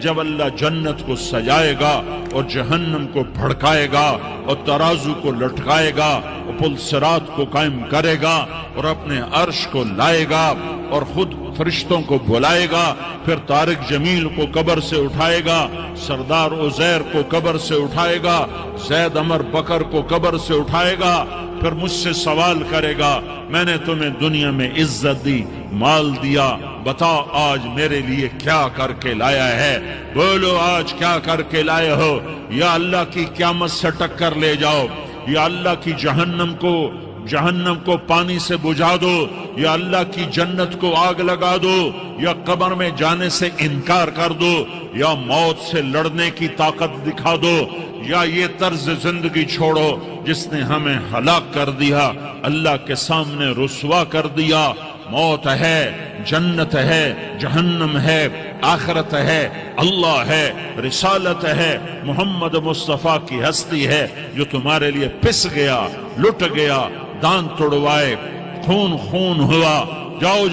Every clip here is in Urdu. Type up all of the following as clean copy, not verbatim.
جب اللہ جنت کو سجائے گا اور جہنم کو بھڑکائے گا اور ترازو کو لٹکائے گا اور پل صراط کو قائم کرے گا اور اپنے عرش کو لائے گا اور خود فرشتوں کو بلائے گا، پھر طارق جمیل کو قبر سے اٹھائے گا، سردار عزیر کو قبر سے اٹھائے گا، زید عمر بکر کو قبر سے اٹھائے گا، پھر مجھ سے سوال کرے گا میں نے تمہیں دنیا میں عزت دی، مال دیا، بتا آج میرے لیے کیا کر کے لایا ہے؟ بولو آج کیا کر کے لائے ہو؟ یا اللہ کی قیامت سے ٹکر لے جاؤ، یا اللہ کی جہنم کو پانی سے بجھا دو، یا اللہ کی جنت کو آگ لگا دو، یا قبر میں جانے سے انکار کر دو، یا موت سے لڑنے کی طاقت دکھا دو، یا یہ طرز زندگی چھوڑو جس نے ہمیں ہلاک کر دیا، اللہ کے سامنے رسوا کر دیا۔ موت ہے، جنت ہے، جہنم ہے، آخرت ہے، اللہ ہے، رسالت ہے، محمد مصطفیٰ کی ہستی ہے جو تمہارے لیے پس گیا، لٹ گیا، دان توڑوائے، خون ہوا۔ جاؤ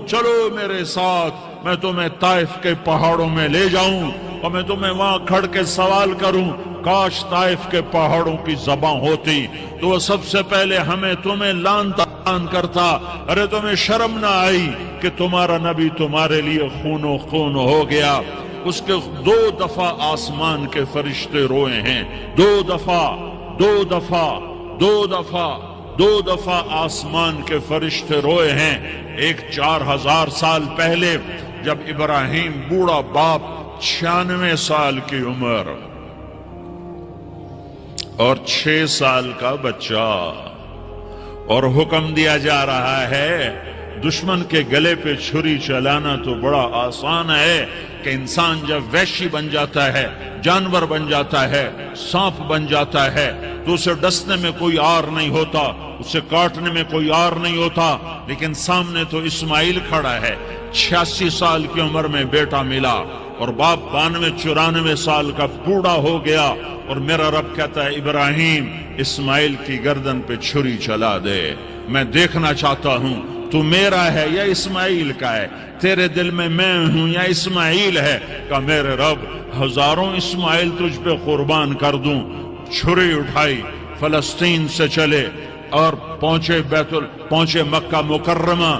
چلو میرے ساتھ، میں تمہیں طائف کے پہاڑوں میں لے جاؤں اور میں تمہیں وہاں کھڑ کے سوال کروں، کاش طائف کے پہاڑوں کی زبان ہوتی تو وہ سب سے پہلے تمہیں لان تان کرتا۔ ارے تمہیں شرم نہ آئی کہ تمہارا نبی تمہارے لیے خون ہو گیا؟ اس کے 2 دفعہ آسمان کے فرشتے روئے ہیں، 2 دفعہ آسمان کے فرشتے روئے ہیں۔ ایک 4000 سال پہلے جب ابراہیم بوڑھا باپ، 96 سال کی عمر اور 6 سال کا بچہ، اور حکم دیا جا رہا ہے دشمن کے گلے پہ چھری چلانا تو بڑا آسان ہے کہ انسان جب وحشی بن جاتا ہے، جانور بن جاتا ہے، سانپ بن جاتا ہے تو اسے ڈسنے میں کوئی آر نہیں ہوتا، اسے کاٹنے میں کوئی آر نہیں ہوتا، لیکن سامنے تو اسماعیل کھڑا ہے، 86 سال کی عمر میں بیٹا ملا اور باپ 92-94 سال کا بوڑھا ہو گیا، اور میرا رب کہتا ہے ابراہیم اسماعیل کی گردن پہ چھری چلا دے، میں دیکھنا چاہتا ہوں تو میرا ہے یا اسماعیل کا ہے، تیرے دل میں ہوں یا اسماعیل ہے؟ کہ میرے رب ہزاروں اسماعیل تجھ پہ قربان کر دوں۔ چھری اٹھائی، فلسطین سے چلے اور پہنچے مکہ مکرمہ،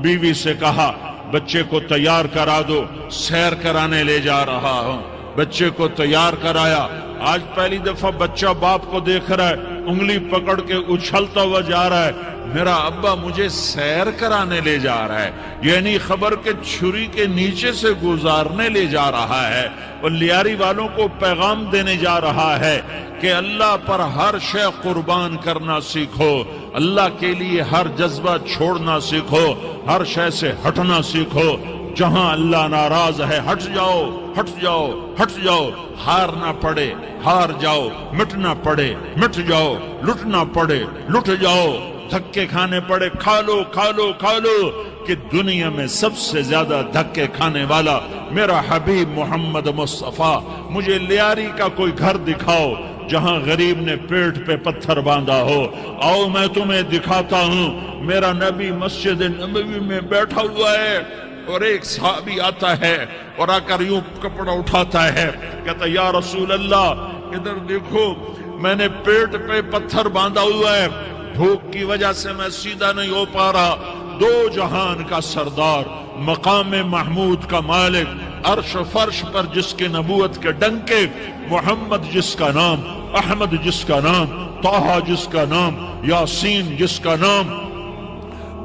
بیوی سے کہا بچے کو تیار کرا دو، سیر کرانے لے جا رہا ہوں۔ بچے کو تیار کرایا، آج پہلی دفعہ بچہ باپ کو دیکھ رہا ہے، انگلی پکڑ کے اچھلتا ہوا جا رہا ہے، میرا ابا مجھے سیر کرانے لے جا رہا ہے، یعنی خبر کے چھری کے نیچے سے گزارنے لے جا رہا ہے، اور لیاری والوں کو پیغام دینے جا رہا ہے کہ اللہ پر ہر شے قربان کرنا سیکھو، اللہ کے لیے ہر جذبہ چھوڑنا سیکھو، ہر شے سے ہٹنا سیکھو، جہاں اللہ ناراض ہے ہٹ جاؤ، ہار نہ پڑے ہار جاؤ، مٹنا پڑے مٹ جاؤ، لٹنا پڑے لٹ جاؤ، دھکے کھانے پڑے کھا لو، کہ دنیا میں سب سے زیادہ دھکے کھانے والا میرا حبیب محمد مصطفیٰ۔ مجھے لیاری کا کوئی گھر دکھاؤ جہاں غریب نے پیٹ پہ پتھر باندھا ہو، آؤ میں تمہیں دکھاتا ہوں۔ میرا نبی مسجد نبوی میں بیٹھا ہوا ہے اور ایک صحابی آتا ہے اور آ کر یوں کپڑا اٹھاتا ہے، کہتا یا رسول اللہ ادھر دیکھو، میں نے پیٹ پہ پتھر باندھا ہوا ہے، بھوک کی وجہ سے میں سیدھا نہیں ہو پا رہا۔ 2 جہان کا سردار، مقام محمود کا مالک، عرش و فرش پر جس کے نبوت کے ڈنکے، محمد جس کا نام، احمد جس کا نام، طٰہٰ جس کا نام، یاسین جس کا نام،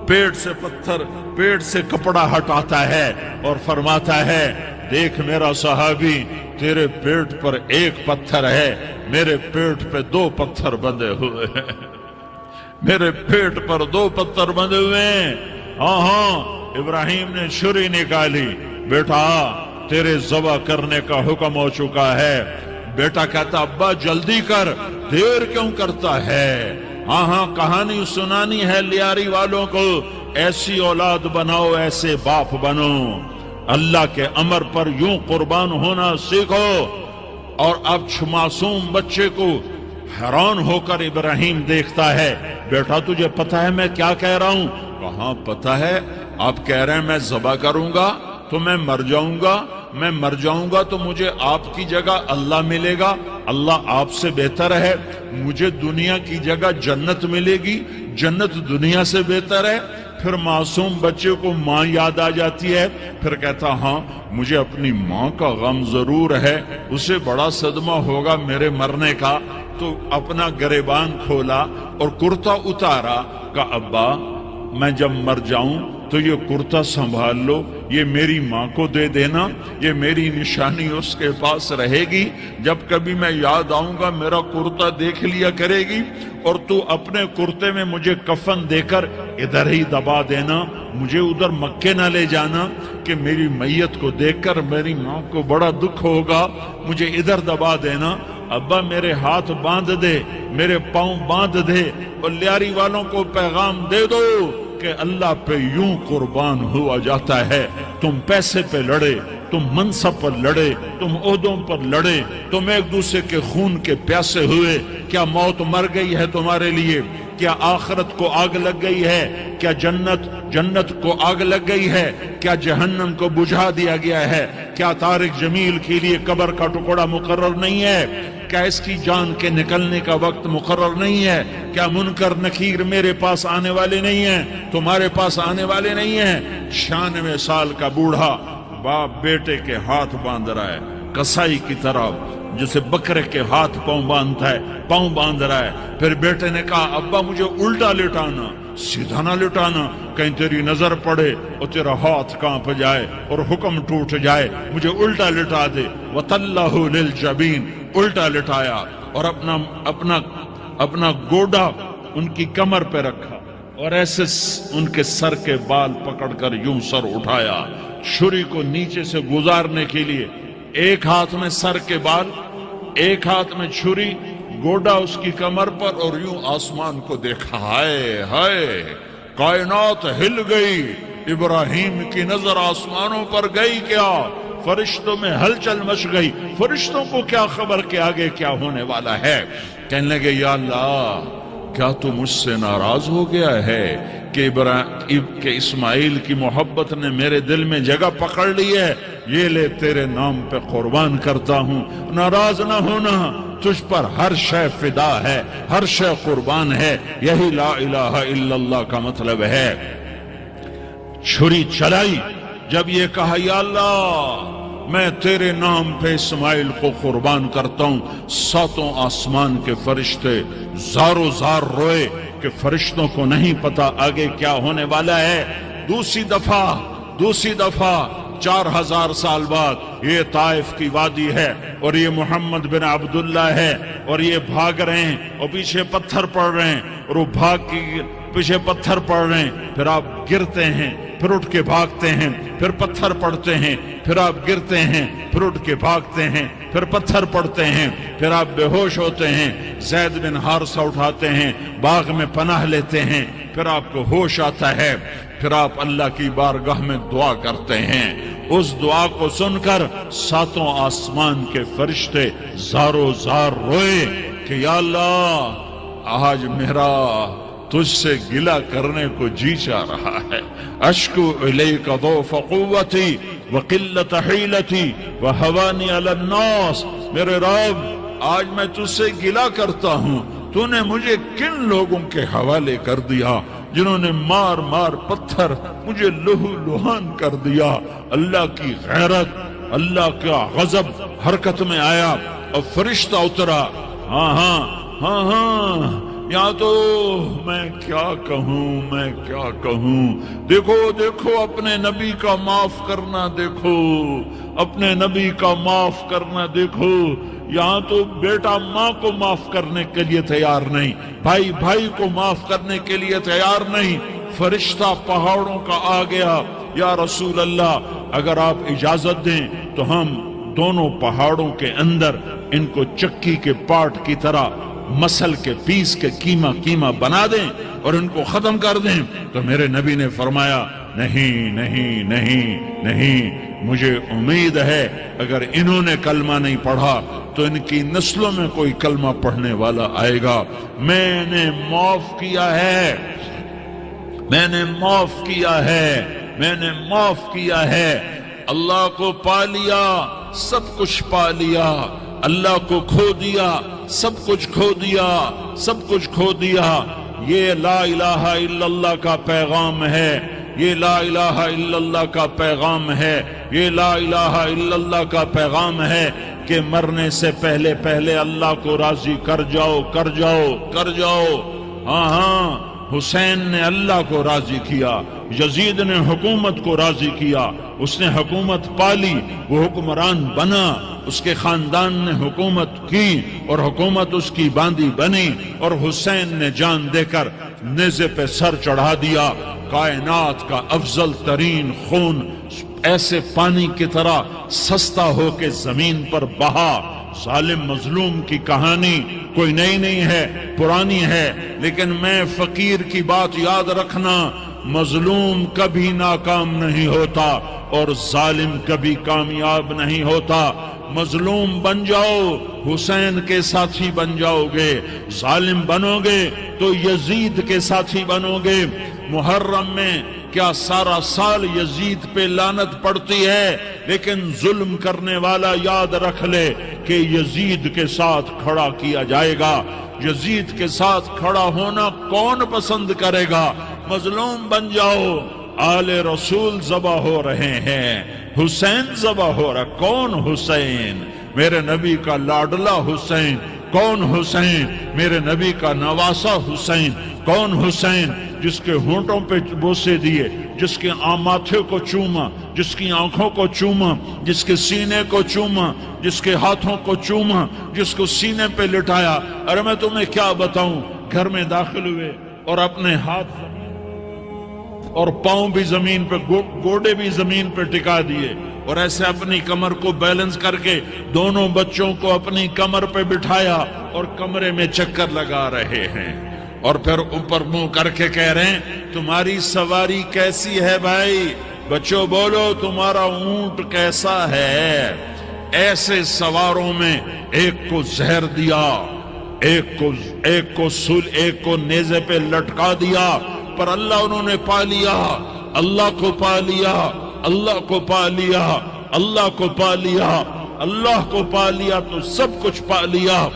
پیٹ سے کپڑا ہٹاتا ہے اور فرماتا ہے دیکھ میرا صحابی، تیرے پیٹ پر 1 پتھر ہے، میرے پیٹ پہ 2 پتھر بندھے ہوئے ہیں، میرے پیٹ پر 2 پتھر بندھے ہوئے ہیں۔ ہاں ابراہیم نے چھری نکالی، بیٹا تیرے ذبح کرنے کا حکم ہو چکا ہے۔ بیٹا کہتا ابا جلدی کر، دیر کیوں کرتا ہے؟ ہاں کہانی سنانی ہے لیاری والوں کو، ایسی اولاد بناؤ، ایسے باپ بنو، اللہ کے امر پر یوں قربان ہونا سیکھو۔ اور اب معصوم بچے کو حیران ہو کر ابراہیم دیکھتا ہے، بیٹا تجھے پتا ہے میں کیا کہہ رہا ہوں؟ کہاں پتا ہے، آپ کہہ رہے ہیں میں ذبح کروں گا تو میں مر جاؤں گا، میں مر جاؤں گا تو مجھے آپ کی جگہ اللہ ملے گا، اللہ آپ سے بہتر ہے، مجھے دنیا کی جگہ جنت ملے گی، جنت دنیا سے بہتر ہے۔ پھر معصوم بچے کو ماں یاد آ جاتی ہے، پھر کہتا ہاں مجھے اپنی ماں کا غم ضرور ہے، اسے بڑا صدمہ ہوگا میرے مرنے کا۔ تو اپنا گریبان کھولا اور کرتا اتارا، کہا ابا میں جب مر جاؤں تو یہ کرتا سنبھال لو، یہ میری ماں کو دے دینا، یہ میری نشانی اس کے پاس رہے گی، جب کبھی میں یاد آؤں گا میرا کرتا دیکھ لیا کرے گی، اور تو اپنے کرتے میں مجھے کفن دے کر ادھر ہی دبا دینا، مجھے ادھر مکے نہ لے جانا کہ میری میت کو دیکھ کر میری ماں کو بڑا دکھ ہوگا، مجھے ادھر دبا دینا۔ ابا میرے ہاتھ باندھ دے، میرے پاؤں باندھ دے، اور لیاری والوں کو پیغام دے دو کہ اللہ پہ یوں قربان ہوا جاتا ہے۔ تم پیسے پہ لڑے، تم منصب پر لڑے، تم عہدوں پر لڑے، تم ایک دوسرے کے خون کے پیاسے ہوئے، کیا موت مر گئی ہے تمہارے لیے؟ کیا آخرت کو آگ لگ گئی ہے؟ کیا جنت کو آگ لگ گئی ہے؟ کیا جہنم کو بجھا دیا گیا ہے؟ کیا طارق جمیل کے لیے قبر کا ٹکڑا مقرر نہیں ہے؟ کیا اس کی جان کے نکلنے کا وقت مقرر نہیں ہے؟ کیا منکر نکیر میرے پاس آنے والے نہیں ہیں، تمہارے پاس آنے والے نہیں ہیں؟ 96 سال کا بوڑھا باپ بیٹے کے ہاتھ باندھ رہا ہے، کسائی کی طرح جسے بکرے کے ہاتھ پاؤں باندھتا ہے، پاؤں باندھ رہا ہے۔ پھر بیٹے نے کہا ابا مجھے الٹا لٹانا، سیدھا نہ لٹانا، کہیں تیری نظر پڑے اور تیرا ہاتھ کانپ جائے اور حکم ٹوٹ جائے، مجھے الٹا لٹا دے۔ وَتَلَّهُ لِلْجَبِينِ، الٹا لٹایا اور اپنا گوڈا ان کی کمر پہ رکھا اور ایسے ان کے سر کے بال پکڑ کر یوں سر اٹھایا، چھری کو نیچے سے گزارنے کے لیے، ایک ہاتھ میں سر کے بال، ایک ہاتھ میں چھری، گوڈا اس کی کمر پر، اور یوں آسمان کو دیکھا۔ ہائے ہائے، کائنات ہل گئی، ابراہیم کی نظر آسمانوں پر گئی کیا؟ فرشتوں میں ہلچل مچ گئی، فرشتوں کو کیا خبر کہ آگے کیا ہونے والا ہے؟ کہنے لگے یا اللہ کیا تو مجھ سے ناراض ہو گیا ہے کہ اسماعیل کی محبت نے میرے دل میں جگہ پکڑ لی ہے؟ یہ لے تیرے نام پہ قربان کرتا ہوں، ناراض نہ ہونا، تجھ پر ہر شے فدا ہے، ہر شے قربان ہے، یہی لا الہ الا اللہ کا مطلب ہے۔ چھری چلائی، جب یہ کہا یا اللہ میں تیرے نام پہ اسماعیل کو قربان کرتا ہوں، ساتوں آسمان کے فرشتے زارو زار روئے کہ فرشتوں کو نہیں پتا آگے کیا ہونے والا ہے۔ دوسری دفعہ 4000 سال بعد یہ طائف کی وادی ہے اور یہ محمد بن عبداللہ ہے اور یہ بھاگ رہے ہیں اور پیچھے پتھر پڑ رہے ہیں، اور وہ بھاگ کے پیچھے پتھر پڑ رہے ہیں، پھر آپ گرتے ہیں، پھر اٹھ کے بھاگتے ہیں، پھر پتھر پڑتے ہیں، پھر آپ گرتے ہیں، پھر اٹھ کے بھاگتے ہیں، پھر پتھر پڑتے ہیں، پھر آپ بے ہوش ہوتے ہیں، زید بن حارثہ اٹھاتے ہیں، باغ میں پناہ لیتے ہیں، پھر آپ کو ہوش آتا ہے، پھر آپ اللہ کی بارگاہ میں دعا کرتے ہیں۔ اس دعا کو سن کر ساتوں آسمان کے فرشتے زارو زار روئے کہ یا اللہ آج میرا تجھ سے گلہ کرنے کو جی چاہ رہا ہے۔ اشکو الیک ضعف قوتی وقلت حیلتی وہوانی علی الناس، میرے رب آج میں تجھ سے گلہ کرتا ہوں، تو نے مجھے کن لوگوں کے حوالے کر دیا جنہوں نے مار مار پتھر مجھے لہو لہان کر دیا۔ اللہ کی غیرت، اللہ کا غضب حرکت میں آیا اور فرشتہ اترا۔ ہاں یا تو میں کیا کہوں، دیکھو اپنے نبی کا معاف کرنا، دیکھو اپنے نبی کا معاف کرنا، دیکھو یہاں تو بیٹا ماں کو معاف کرنے کے لیے تیار نہیں، بھائی کو معاف کرنے کے لیے تیار نہیں۔ فرشتہ پہاڑوں کا آ گیا، یا رسول اللہ اگر آپ اجازت دیں تو ہم دونوں پہاڑوں کے اندر ان کو چکی کے پاٹ کی طرح مسل کے پیس کے کیما بنا دیں اور ان کو ختم کر دیں۔ تو میرے نبی نے فرمایا نہیں، مجھے امید ہے اگر انہوں نے کلمہ نہیں پڑھا تو ان کی نسلوں میں کوئی کلمہ پڑھنے والا آئے گا۔ میں نے معاف کیا ہے، اللہ کو پا لیا سب کچھ پا لیا، اللہ کو کھو دیا سب کچھ کھو دیا، سب کچھ کھو دیا۔ یہ لا الہ الا اللہ کا پیغام ہے، یہ لا الہ الا اللہ کا پیغام ہے، یہ لا الہ الا اللہ کا پیغام ہے کہ مرنے سے پہلے پہلے اللہ کو راضی کر جاؤ، کر جاؤ، کر جاؤ۔ ہاں ہاں، حسین نے اللہ کو راضی کیا، یزید نے حکومت کو راضی کیا، اس نے حکومت پالی، وہ حکمران بنا، اس کے خاندان نے حکومت کی اور حکومت اس کی باندھی بنی، اور حسین نے جان دے کر نیزے پہ سر چڑھا دیا۔ کائنات کا افضل ترین خون ایسے پانی کی طرح سستا ہو کے زمین پر بہا۔ ظالم مظلوم کی کہانی کوئی نئی نہیں ہے، پرانی ہے، لیکن میں فقیر کی بات یاد رکھنا، مظلوم کبھی ناکام نہیں ہوتا اور ظالم کبھی کامیاب نہیں ہوتا۔ مظلوم بن جاؤ حسین کے ساتھی بن جاؤ گے، ظالم بنو گے تو یزید کے ساتھی بنو گے۔ محرم میں کیا سارا سال یزید پہ لعنت پڑتی ہے، لیکن ظلم کرنے والا یاد رکھ لے کہ یزید کے ساتھ کھڑا کیا جائے گا۔ یزید کے ساتھ کھڑا ہونا کون پسند کرے گا؟ مظلوم بن جاؤ۔ آل رسول ذبح ہو رہے ہیں، حسین ذبح ہو رہا۔ کون حسین؟ میرے نبی کا لاڈلا حسین۔ کون حسین؟ میرے نبی کا نواسا حسین۔ کون حسین؟ جس کے ہونٹوں پہ بوسے دیے، جس کے ماتھے کو چوما، جس کی آنکھوں کو چوما، جس کے سینے کو چوما، جس کے ہاتھوں کو چوما، جس کو سینے پہ لٹایا۔ ارے میں تمہیں کیا بتاؤں، گھر میں داخل ہوئے اور اپنے ہاتھ اور پاؤں بھی زمین پہ، گوڑے بھی زمین پہ ٹکا دیے، اور ایسے اپنی کمر کو بیلنس کر کے دونوں بچوں کو اپنی کمر پہ بٹھایا اور کمرے میں چکر لگا رہے ہیں، اور پھر اوپر منہ کر کے کہہ رہے ہیں تمہاری سواری کیسی ہے بھائی؟ بچوں بولو تمہارا اونٹ کیسا ہے؟ ایسے سواروں میں ایک کو زہر دیا، ایک کو نیزے پہ لٹکا دیا، پر اللہ انہوں نے پا لیا، اللہ کو پا لیا، اللہ کو پا لیا، اللہ کو پا لیا، اللہ کو پا لیا تو سب کچھ پا لیا۔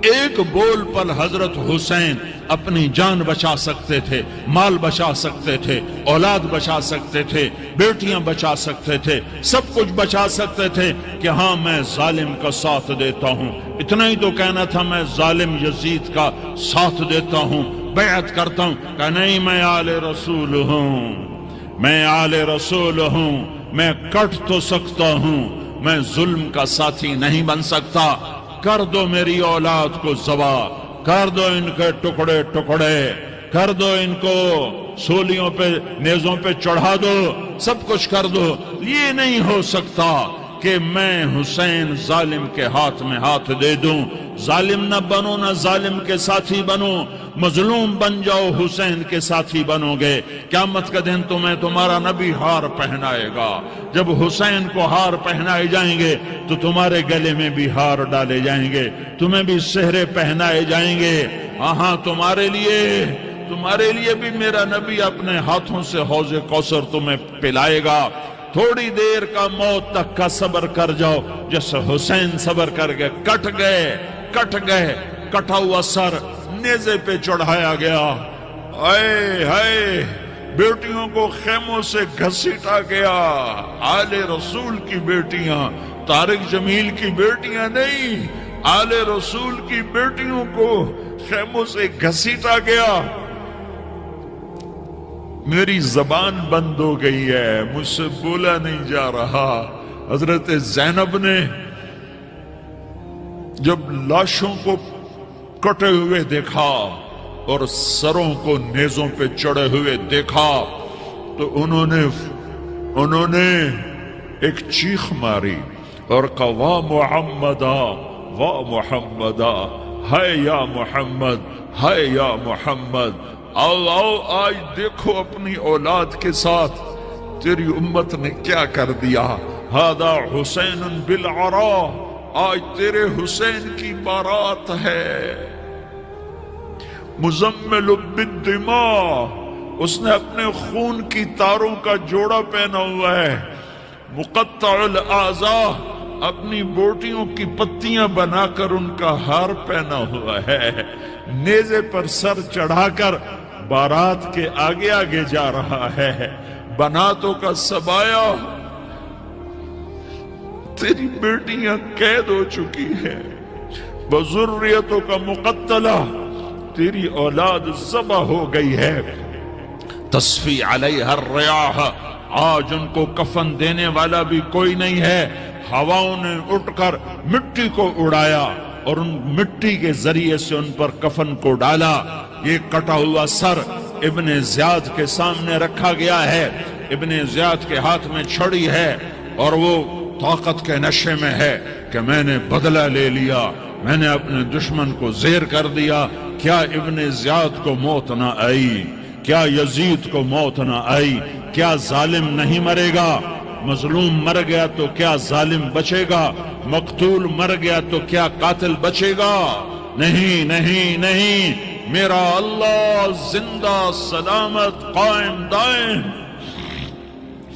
ایک بول پر حضرت حسین اپنی جان بچا سکتے تھے، مال بچا سکتے تھے، اولاد بچا سکتے تھے، بیٹیاں بچا سکتے تھے، سب کچھ بچا سکتے تھے کہ ہاں میں ظالم کا ساتھ دیتا ہوں۔ اتنا ہی تو کہنا تھا میں ظالم یزید کا ساتھ دیتا ہوں، بیعت کرتا ہوں، کہ نہیں میں آل رسول ہوں، میں آل رسول ہوں، میں کٹ تو سکتا ہوں، میں ظلم کا ساتھی نہیں بن سکتا۔ کر دو میری اولاد کو ذبح، کر دو ان کے ٹکڑے ٹکڑے، کر دو ان کو سولیوں پہ نیزوں پہ چڑھا دو، سب کچھ کر دو۔ یہ نہیں ہو سکتا کہ میں حسین ظالم کے ہاتھ میں ہاتھ دے دوں۔ ظالم نہ بنو، نہ ظالم کے ساتھی بنو، مظلوم بن جاؤ، حسین کے ساتھی بنو گے۔ قیامت کا دن تمہیں تمہارا نبی ہار پہنائے گا۔ جب حسین کو ہار پہنائے جائیں گے تو تمہارے گلے میں بھی ہار ڈالے جائیں گے، تمہیں بھی سہرے پہنائے جائیں گے۔ ہاں تمہارے لیے بھی میرا نبی اپنے ہاتھوں سے حوض کوثر تمہیں پلائے گا۔ تھوڑی دیر کا موت تک کا صبر کر جاؤ، جیسے حسین صبر کر گئے، کٹ گئے، کٹا ہوا سر نیزے پہ چڑھایا گیا۔ اے ہائے، بیٹیوں کو خیموں سے گھسیٹا گیا۔ آل رسول کی بیٹیاں، طارق جمیل کی بیٹیاں نہیں، آل رسول کی بیٹیوں کو خیموں سے گھسیٹا گیا۔ میری زبان بند ہو گئی ہے، مجھ سے بولا نہیں جا رہا۔ حضرت زینب نے جب لاشوں کو کٹے ہوئے دیکھا اور سروں کو نیزوں پہ چڑھے ہوئے دیکھا تو انہوں نے ایک چیخ ماری اور کہا واہ محمدا، واہ محمدا، ہائے یا محمد، ہائے یا محمد۔ آؤ آج دیکھو اپنی اولاد کے ساتھ تیری امت نے کیا کر دیا۔ ہذا حسین بالعرا، آج تیرے حسین کی بارات ہے۔ مزمل بالدماء، اس نے اپنے خون کی تاروں کا جوڑا پہنا ہوا ہے، مقطع الاعضاء، اپنی بوٹیوں کی پتیاں بنا کر ان کا ہار پہنا ہوا ہے، نیزے پر سر چڑھا کر بارات کے آگے آگے جا رہا ہے۔ بناتوں کا سبایا، تیری بیٹیاں قید ہو چکی ہے، بذریتوں کا مقتلہ، تیری اولاد ذبح ہو گئی ہے، تصفی علیہ الریاح، آج ان کو کفن دینے والا بھی کوئی نہیں ہے۔ ہواؤں نے اٹھ کر مٹی کو اڑایا اور ان مٹی کے ذریعے سے ان پر کفن کو ڈالا۔ یہ کٹا ہوا سر ابن زیاد کے سامنے رکھا گیا ہے، ابن زیاد کے ہاتھ میں چھڑی ہے اور وہ طاقت کے نشے میں ہے کہ میں نے بدلہ لے لیا، میں نے اپنے دشمن کو زیر کر دیا۔ کیا ابن زیاد کو موت نہ آئی؟ کیا یزید کو موت نہ آئی؟ کیا ظالم نہیں مرے گا؟ مظلوم مر گیا تو کیا ظالم بچے گا؟ مقتول مر گیا تو کیا قاتل بچے گا؟ نہیں نہیں نہیں، میرا اللہ زندہ سلامت قائم دائم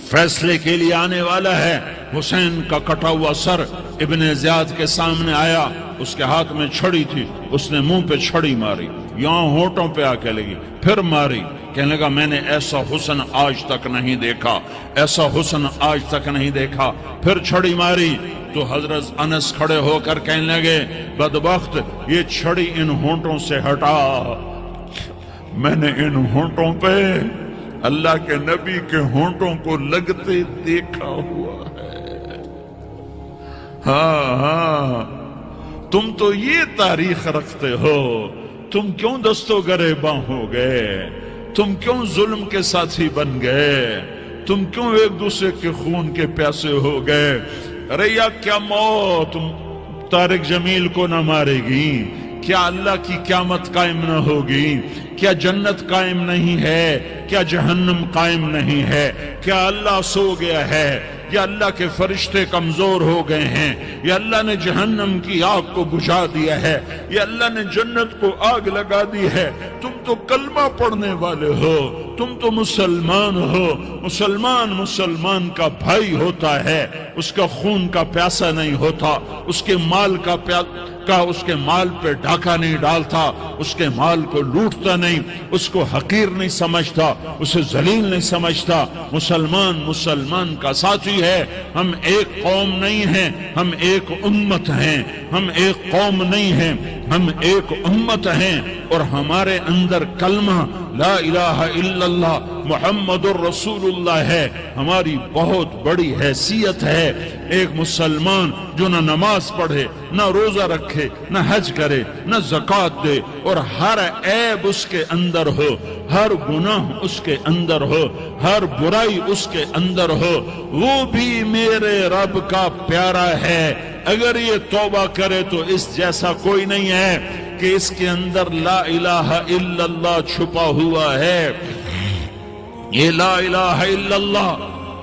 فیصلے کے لیے آنے والا ہے۔ حسین کا کٹا ہوا سر ابن زیاد کے سامنے آیا، اس کے ہاتھ میں چھڑی تھی، اس نے منہ پہ چھڑی ماری، یہاں ہونٹوں پہ آ کے لگی، پھر ماری، کہنے لگا میں نے ایسا حسن آج تک نہیں دیکھا، ایسا حسن آج تک نہیں دیکھا، پھر چھڑی ماری تو حضرت انس کھڑے ہو کر کہنے لگے بدبخت یہ چھڑی ان ہونٹوں سے ہٹا، میں نے ان ہونٹوں پہ اللہ کے نبی کے ہونٹوں کو لگتے دیکھا ہوا ہے۔ ہاں تم تو یہ تاریخ رکھتے ہو، تم کیوں دستو گریباں ہو گئے؟ تم کیوں ظلم کے ساتھی بن گئے؟ تم کیوں ایک دوسرے کے خون کے پیاسے ہو گئے؟ ارے یا کیا موت طارق جمیل کو نہ مارے گی؟ کیا اللہ کی قیامت قائم نہ ہوگی؟ کیا جنت قائم نہیں ہے؟ کیا جہنم قائم نہیں ہے؟ کیا اللہ سو گیا ہے؟ یا اللہ کے فرشتے کمزور ہو گئے ہیں؟ یا اللہ نے جہنم کی آگ کو بجھا دیا ہے؟ یا اللہ نے جنت کو آگ لگا دی ہے؟ تم تو کلمہ پڑھنے والے ہو، تم تو مسلمان ہو۔ مسلمان کا بھائی ہوتا ہے، اس کا خون کا پیاسا نہیں ہوتا، اس کے مال اس کے مال پہ ڈاکہ نہیں ڈالتا، اس کے مال کو لوٹتا نہیں، اس کو حقیر نہیں سمجھتا، اسے ذلیل نہیں سمجھتا۔ مسلمان کا ساتھی ہے۔ ہم ایک قوم نہیں ہیں، ہم ایک امت ہیں، ہم ایک قوم نہیں ہیں، ہم ایک امت ہیں، اور ہمارے اندر کلمہ لا الہ الا اللہ محمد الرسول اللہ ہے۔ ہماری بہت بڑی حیثیت ہے۔ ایک مسلمان جو نہ نماز پڑھے، نہ روزہ رکھے، نہ حج کرے، نہ زکوٰۃ دے، اور ہر عیب اس کے اندر ہو، ہر گناہ اس کے اندر ہو، ہر برائی اس کے اندر ہو، وہ بھی میرے رب کا پیارا ہے۔ اگر یہ توبہ کرے تو اس جیسا کوئی نہیں ہے کہ اس کے اندر لا الہ الا اللہ چھپا ہوا ہے۔ یہ لا الہ الا اللہ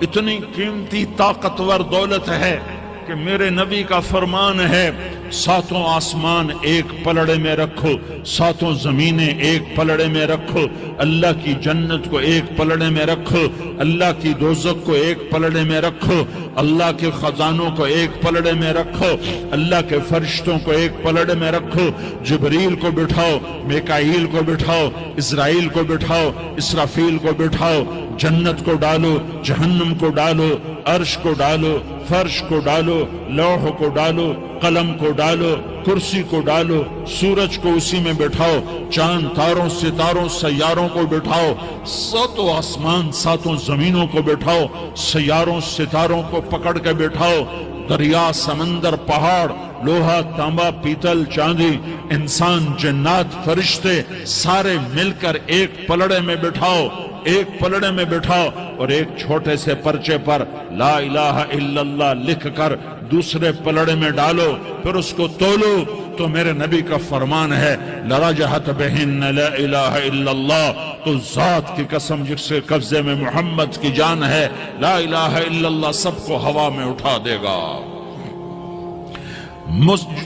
اتنی قیمتی طاقتور دولت ہے کہ میرے نبی کا فرمان ہے، ساتوں آسمان ایک پلڑے میں رکھو، ساتوں زمینیں ایک پلڑے میں رکھو، اللہ کی جنت کو ایک پلڑے میں رکھو، اللہ کی دوزخ کو ایک پلڑے میں رکھو، اللہ کے خزانوں کو ایک پلڑے میں رکھو، اللہ کے فرشتوں کو ایک پلڑے میں رکھو، جبریل کو بٹھاؤ، میکائیل کو بٹھاؤ، اسرائیل کو بٹھاؤ، اسرافیل کو بٹھاؤ، جنت کو ڈالو، جہنم کو ڈالو، عرش کو ڈالو، فرش کو ڈالو، لوح کو ڈالو، قلم کو ڈالو، کرسی کو ڈالو، سورج کو اسی میں بٹھاؤ، چاند تاروں ستاروں سیاروں کو بٹھاؤ، ساتوں آسمان ساتوں زمینوں کو بٹھاؤ، سیاروں ستاروں کو پکڑ کے بٹھاؤ، دریا سمندر پہاڑ لوہا تانبا پیتل چاندی انسان جنات فرشتے سارے مل کر ایک پلڑے میں بٹھاؤ، ایک پلڑے میں بٹھاؤ، اور ایک چھوٹے سے پرچے پر لا الہ الا اللہ لکھ کر دوسرے پلڑے میں ڈالو، پھر اس کو تولو، تو میرے نبی کا فرمان ہے لرجحت بہن لا الہ الا اللہ، تو ذات کی قسم جس کے قبضے میں محمد کی جان ہے، لا الہ الا اللہ سب کو ہوا میں اٹھا دے گا۔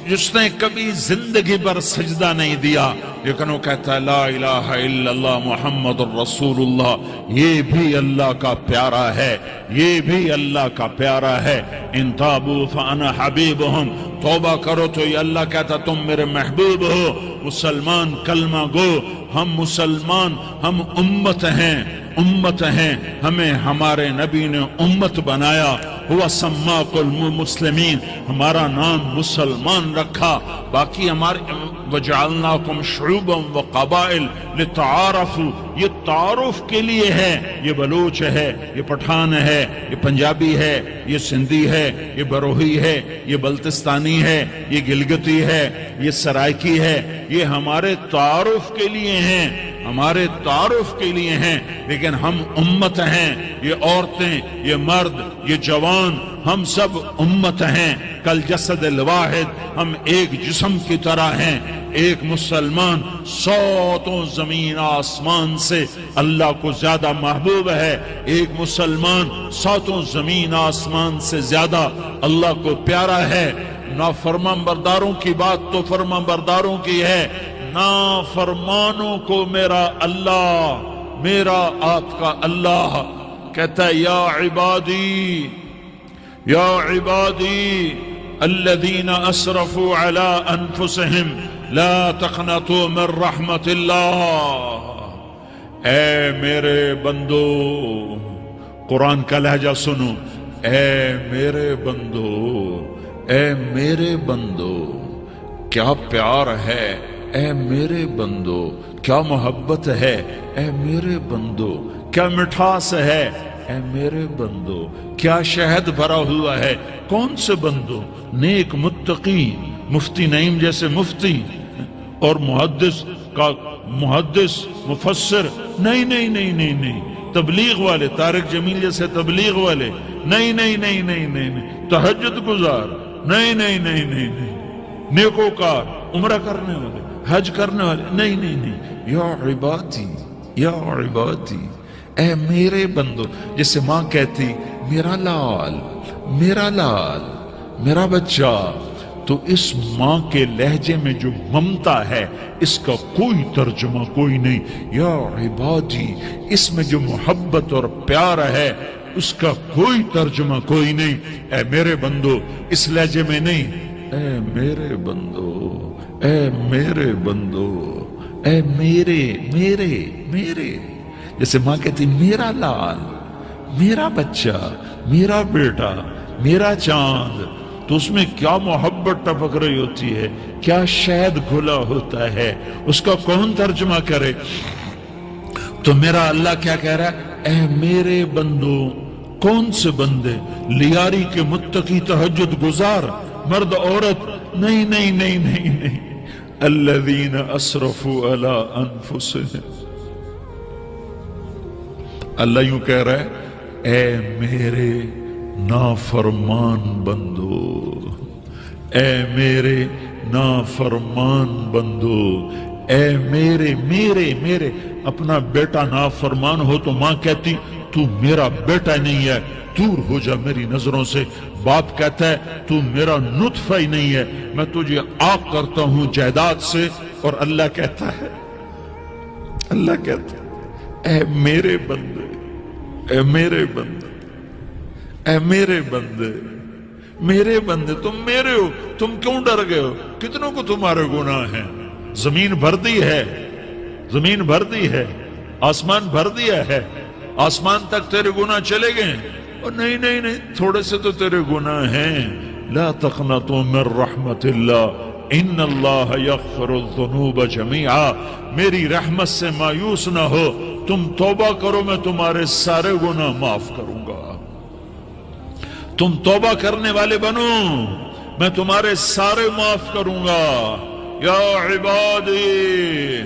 جس نے کبھی زندگی پر سجدہ نہیں دیا لیکن وہ کہتا ہے لا الہ الا اللہ محمد الرسول اللہ، یہ بھی اللہ کا پیارا ہے، یہ بھی اللہ کا پیارا ہے۔ ان تابوا فانا حبیبہم، توبہ کرو تو یہ اللہ کہتا تم میرے محبوب ہو۔ مسلمان کلمہ گو، ہم مسلمان، ہم امت ہیں، ہمیں ہمارے نبی نے امت بنایا، ہوا سماکم المسلمین، ہمارا نام مسلمان رکھا۔ باقی ہمارے وجعلناکم شعوبا وقبائل لتعارفوا، یہ تعارف کے لیے ہے۔ یہ بلوچ ہے، یہ پٹھان ہے، یہ پنجابی ہے، یہ سندھی ہے، یہ بروہی ہے، یہ بلتستانی ہے، یہ گلگتی ہے، یہ سرائکی ہے، یہ ہمارے تعارف کے لیے ہیں، ہمارے تعارف کے لیے ہیں، لیکن ہم امت ہیں۔ یہ عورتیں، یہ مرد، یہ جوان، ہم سب امت ہیں۔ کل جسد الواحد، ہم ایک جسم کی طرح ہیں۔ ایک مسلمان سوتوں زمین آسمان سے اللہ کو زیادہ محبوب ہے، ایک مسلمان سوتوں زمین آسمان سے زیادہ اللہ کو پیارا ہے۔ نافرمان برداروں کی بات تو فرمان برداروں کی ہے، نافرمانوں کو میرا اللہ، میرا آپ کا اللہ کہتا ہے یا عبادی الذین اسرفوا علی انفسہم لا تقنطوا من رحمت اللہ۔ اے میرے بندو، قرآن کا لہجہ سنو، اے میرے بندو، اے میرے بندو، کیا پیار ہے، اے میرے بندو، کیا محبت ہے، اے میرے بندو، کیا مٹھاس ہے، اے میرے بندو، کیا شہد بھرا ہوا ہے۔ کون سے بندو؟ نیک متقی، مفتی نعیم جیسے مفتی اور محدث کا محدث مفسر، نہیں نہیں نہیں نہیں نہیں، تبلیغ والے، طارق جمیل جیسے تبلیغ والے، نہیں نہیں نہیں نہیں نہیں، تہجد گزار، نہیں نہیں نہیں نہیں نہیں، نیکوکار، عمرہ کرنے والے، حج کرنے والے، نہیں نہیں نہیں، یا عبادی، یا عبادی، اے میرے بندو۔ جیسے ماں کہتی میرا لال، میرا لال، میرا بچہ، تو اس ماں کے لہجے میں جو ممتا ہے اس کا کوئی ترجمہ کوئی نہیں۔ یا عبادی، اس میں جو محبت اور پیار ہے اس کا کوئی ترجمہ کوئی نہیں۔ اے میرے بندو، اس لہجے میں نہیں، اے میرے بندو، اے میرے بندو، اے میرے میرے میرے۔ جیسے ماں کہتی میرا لال، میرا بچہ، میرا بیٹا، میرا چاند، تو اس میں کیا محبت ٹپک رہی ہوتی ہے، کیا شہد گھلا ہوتا ہے، اس کا کون ترجمہ کرے؟ تو میرا اللہ کیا کہہ رہا ہے؟ اے میرے بندو۔ کون سے بندے؟ لیاری کے متقی، تہجد گزار، مرد عورت، نہیں نہیں نہیں نہیں نہیں، الذین اسرفوا علی انفسہم۔ اللہ یوں کہہ رہا ہے اے میرے نافرمان بندو، اے میرے نافرمان بندو، اے میرے میرے میرے۔ اپنا بیٹا نافرمان ہو تو ماں کہتی تو میرا بیٹا نہیں ہے، دور ہو جا میری نظروں سے۔ باپ کہتا ہے تو میرا نطفہ ہی نہیں ہے، میں تجھے آگ کرتا ہوں جائیداد سے۔ اور اللہ کہتا ہے، اللہ کہتا ہے اے میرے بندے، اے میرے بندے، اے میرے بندے، میرے بندے، تم میرے ہو، تم کیوں ڈر گئے ہو؟ کتنوں کو تمہارے گناہ ہیں؟ زمین بھر دی ہے، زمین بھر دی ہے، آسمان بھر دیا ہے، آسمان تک تیرے گناہ چلے گئے۔ اور نہیں نہیں نہیں، تھوڑے سے تو تیرے گناہ ہیں۔ لا تقنطوا من رحمت اللہ ان اللہ یغفر الذنوب جمیعا، میری رحمت سے مایوس نہ ہو، تم توبہ کرو، میں تمہارے سارے گناہ معاف کروں گا۔ تم توبہ کرنے والے بنو، میں تمہارے سارے معاف کروں گا۔ یا عبادی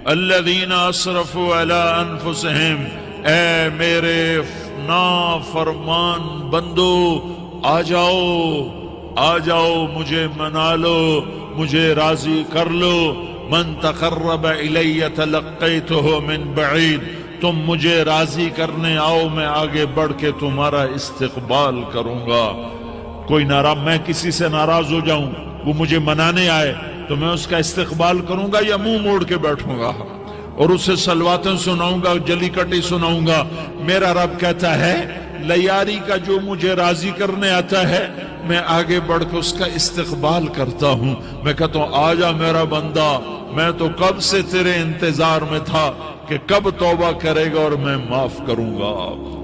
الذین اسرفوا علی انفسہم، اے میرے نافرمان بندو، آ جاؤ، آ جاؤ، مجھے منا لو، مجھے راضی کر لو۔ من تقرب الی تلقیتہ من بعید، تم مجھے راضی کرنے آؤ، میں آگے بڑھ کے تمہارا استقبال کروں گا۔ کوئی ناراض، میں کسی سے ناراض ہو جاؤں، وہ مجھے منانے آئے تو میں اس کا استقبال کروں گا یا منہ موڑ کے بیٹھوں گا اور اسے صلواتیں سناؤں گا، جلی کٹی سناؤں گا؟ میرا رب کہتا ہے لیاری کا جو مجھے راضی کرنے آتا ہے میں آگے بڑھ کے اس کا استقبال کرتا ہوں۔ میں کہتا ہوں آجا میرا بندہ، میں تو کب سے تیرے انتظار میں تھا کہ کب توبہ کرے گا اور میں معاف کروں گا،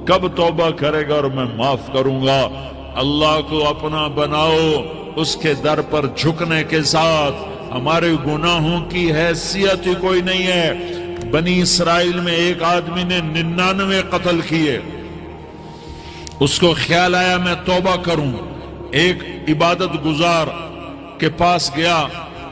کب توبہ کرے گا اور میں معاف کروں گا۔ اللہ کو اپنا بناؤ، اس کے در پر جھکنے کے ساتھ ہمارے گناہوں کی حیثیت ہی کوئی نہیں ہے۔ بنی اسرائیل میں ایک آدمی نے 99 قتل کیے، اس کو خیال آیا میں توبہ کروں، ایک عبادت گزار کے پاس گیا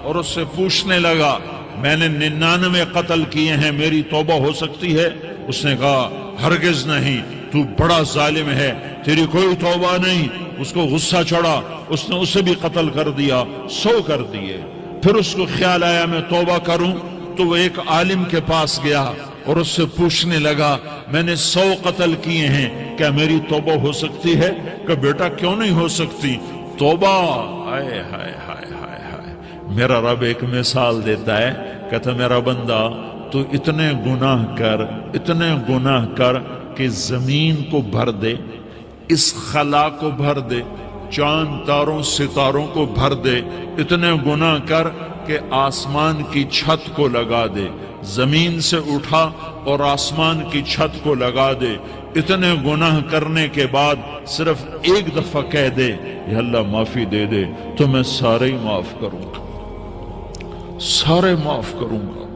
اور اس سے پوچھنے لگا میں نے 99 قتل کیے ہیں، میری توبہ ہو سکتی ہے؟ اس نے کہا ہرگز نہیں، تو بڑا ظالم ہے، تیری کوئی توبہ نہیں۔ اس کو غصہ چڑھا، اس نے اسے بھی قتل کر دیا، 100 کر دیے۔ پھر اس کو خیال آیا میں توبہ کروں، تو وہ ایک عالم کے پاس گیا اور اس سے پوچھنے لگا میں نے 100 قتل کیے ہیں، کیا میری توبہ ہو سکتی ہے؟ کہ بیٹا کیوں نہیں ہو سکتی توبہ؟ ہائے ہائے ہائے ہائے ہائے۔ میرا رب ایک مثال دیتا ہے، کہتا میرا بندہ تو اتنے گناہ کر، اتنے گناہ کر کہ زمین کو بھر دے، اس خلا کو بھر دے، چاند تاروں ستاروں کو بھر دے، اتنے گناہ کر کہ آسمان کی چھت کو لگا دے، زمین سے اٹھا اور آسمان کی چھت کو لگا دے۔ اتنے گناہ کرنے کے بعد صرف ایک دفعہ کہہ دے یا اللہ معافی دے دے تو میں سارے ہی معاف کروں گا، سارے معاف کروں گا،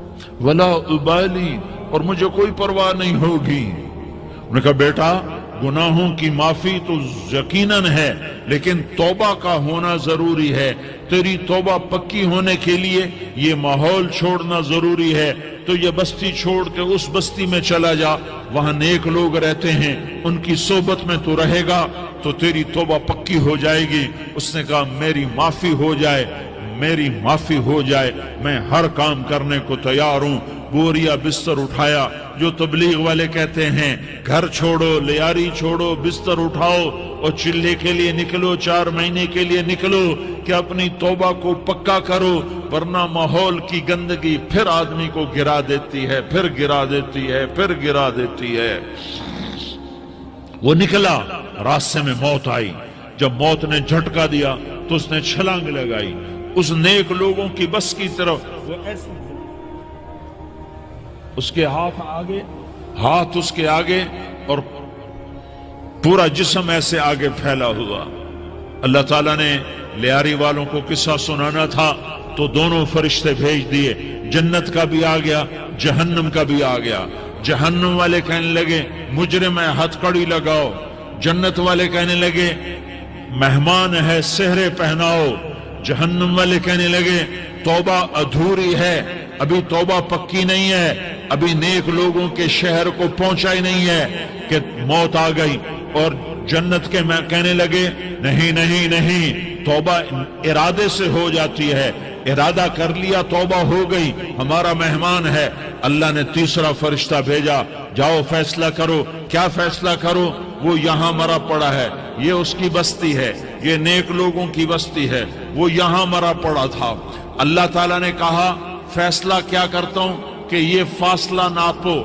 ولا ابالی، اور مجھے کوئی پرواہ نہیں ہوگی۔ انہوں نے کہا بیٹا گناہوں کی معافی تو یقیناً ہے لیکن توبہ کا ہونا ضروری ہے، تیری توبہ پکی ہونے کے لیے یہ ماحول چھوڑنا ضروری ہے، تو یہ بستی چھوڑ کے اس بستی میں چلا جا، وہاں نیک لوگ رہتے ہیں، ان کی صحبت میں تو رہے گا تو تیری توبہ پکی ہو جائے گی۔ اس نے کہا میری معافی ہو جائے، میری معافی ہو جائے، میں ہر کام کرنے کو تیار ہوں۔ بوریا بستر اٹھایا، جو تبلیغ والے کہتے ہیں گھر چھوڑو، لیاری چھوڑو، بستر اٹھاؤ اور چلے کے لیے نکلو، 4 مہینے کے لیے نکلو کہ اپنی توبہ کو پکا کرو، ورنہ ماحول کی گندگی پھر آدمی کو گرا دیتی ہے، پھر گرا دیتی ہے، پھر گرا دیتی ہے۔ وہ نکلا، راستے میں موت آئی، جب موت نے جھٹکا دیا تو اس نے چھلانگ لگائی اس نیک لوگوں کی بس کی طرف، وہ ایسے اس کے ہاتھ اس کے آگے اور پورا جسم ایسے آگے پھیلا ہوا۔ اللہ تعالیٰ نے لیاری والوں کو قصہ سنانا تھا تو دونوں فرشتے بھیج دیے، جنت کا بھی آ گیا، جہنم کا بھی آ گیا۔ جہنم والے کہنے لگے مجرم ہے، ہتھ کڑی لگاؤ، جنت والے کہنے لگے مہمان ہے، سہرے پہناؤ۔ جہنم والے کہنے لگے توبہ ادھوری ہے، ابھی توبہ پکی نہیں ہے، ابھی نیک لوگوں کے شہر کو پہنچا ہی نہیں ہے کہ موت آ گئی۔ اور جنت کے کہنے لگے نہیں نہیں نہیں، توبہ ارادے سے ہو جاتی ہے، ارادہ کر لیا توبہ ہو گئی، ہمارا مہمان ہے۔ اللہ نے تیسرا فرشتہ بھیجا، جاؤ فیصلہ کرو۔ کیا فیصلہ کرو؟ وہ یہاں مرا پڑا ہے، یہ اس کی بستی ہے، یہ نیک لوگوں کی بستی ہے، وہ یہاں مرا پڑا تھا۔ اللہ تعالیٰ نے کہا فیصلہ کیا کرتا ہوں کہ یہ فاصلہ ناپو،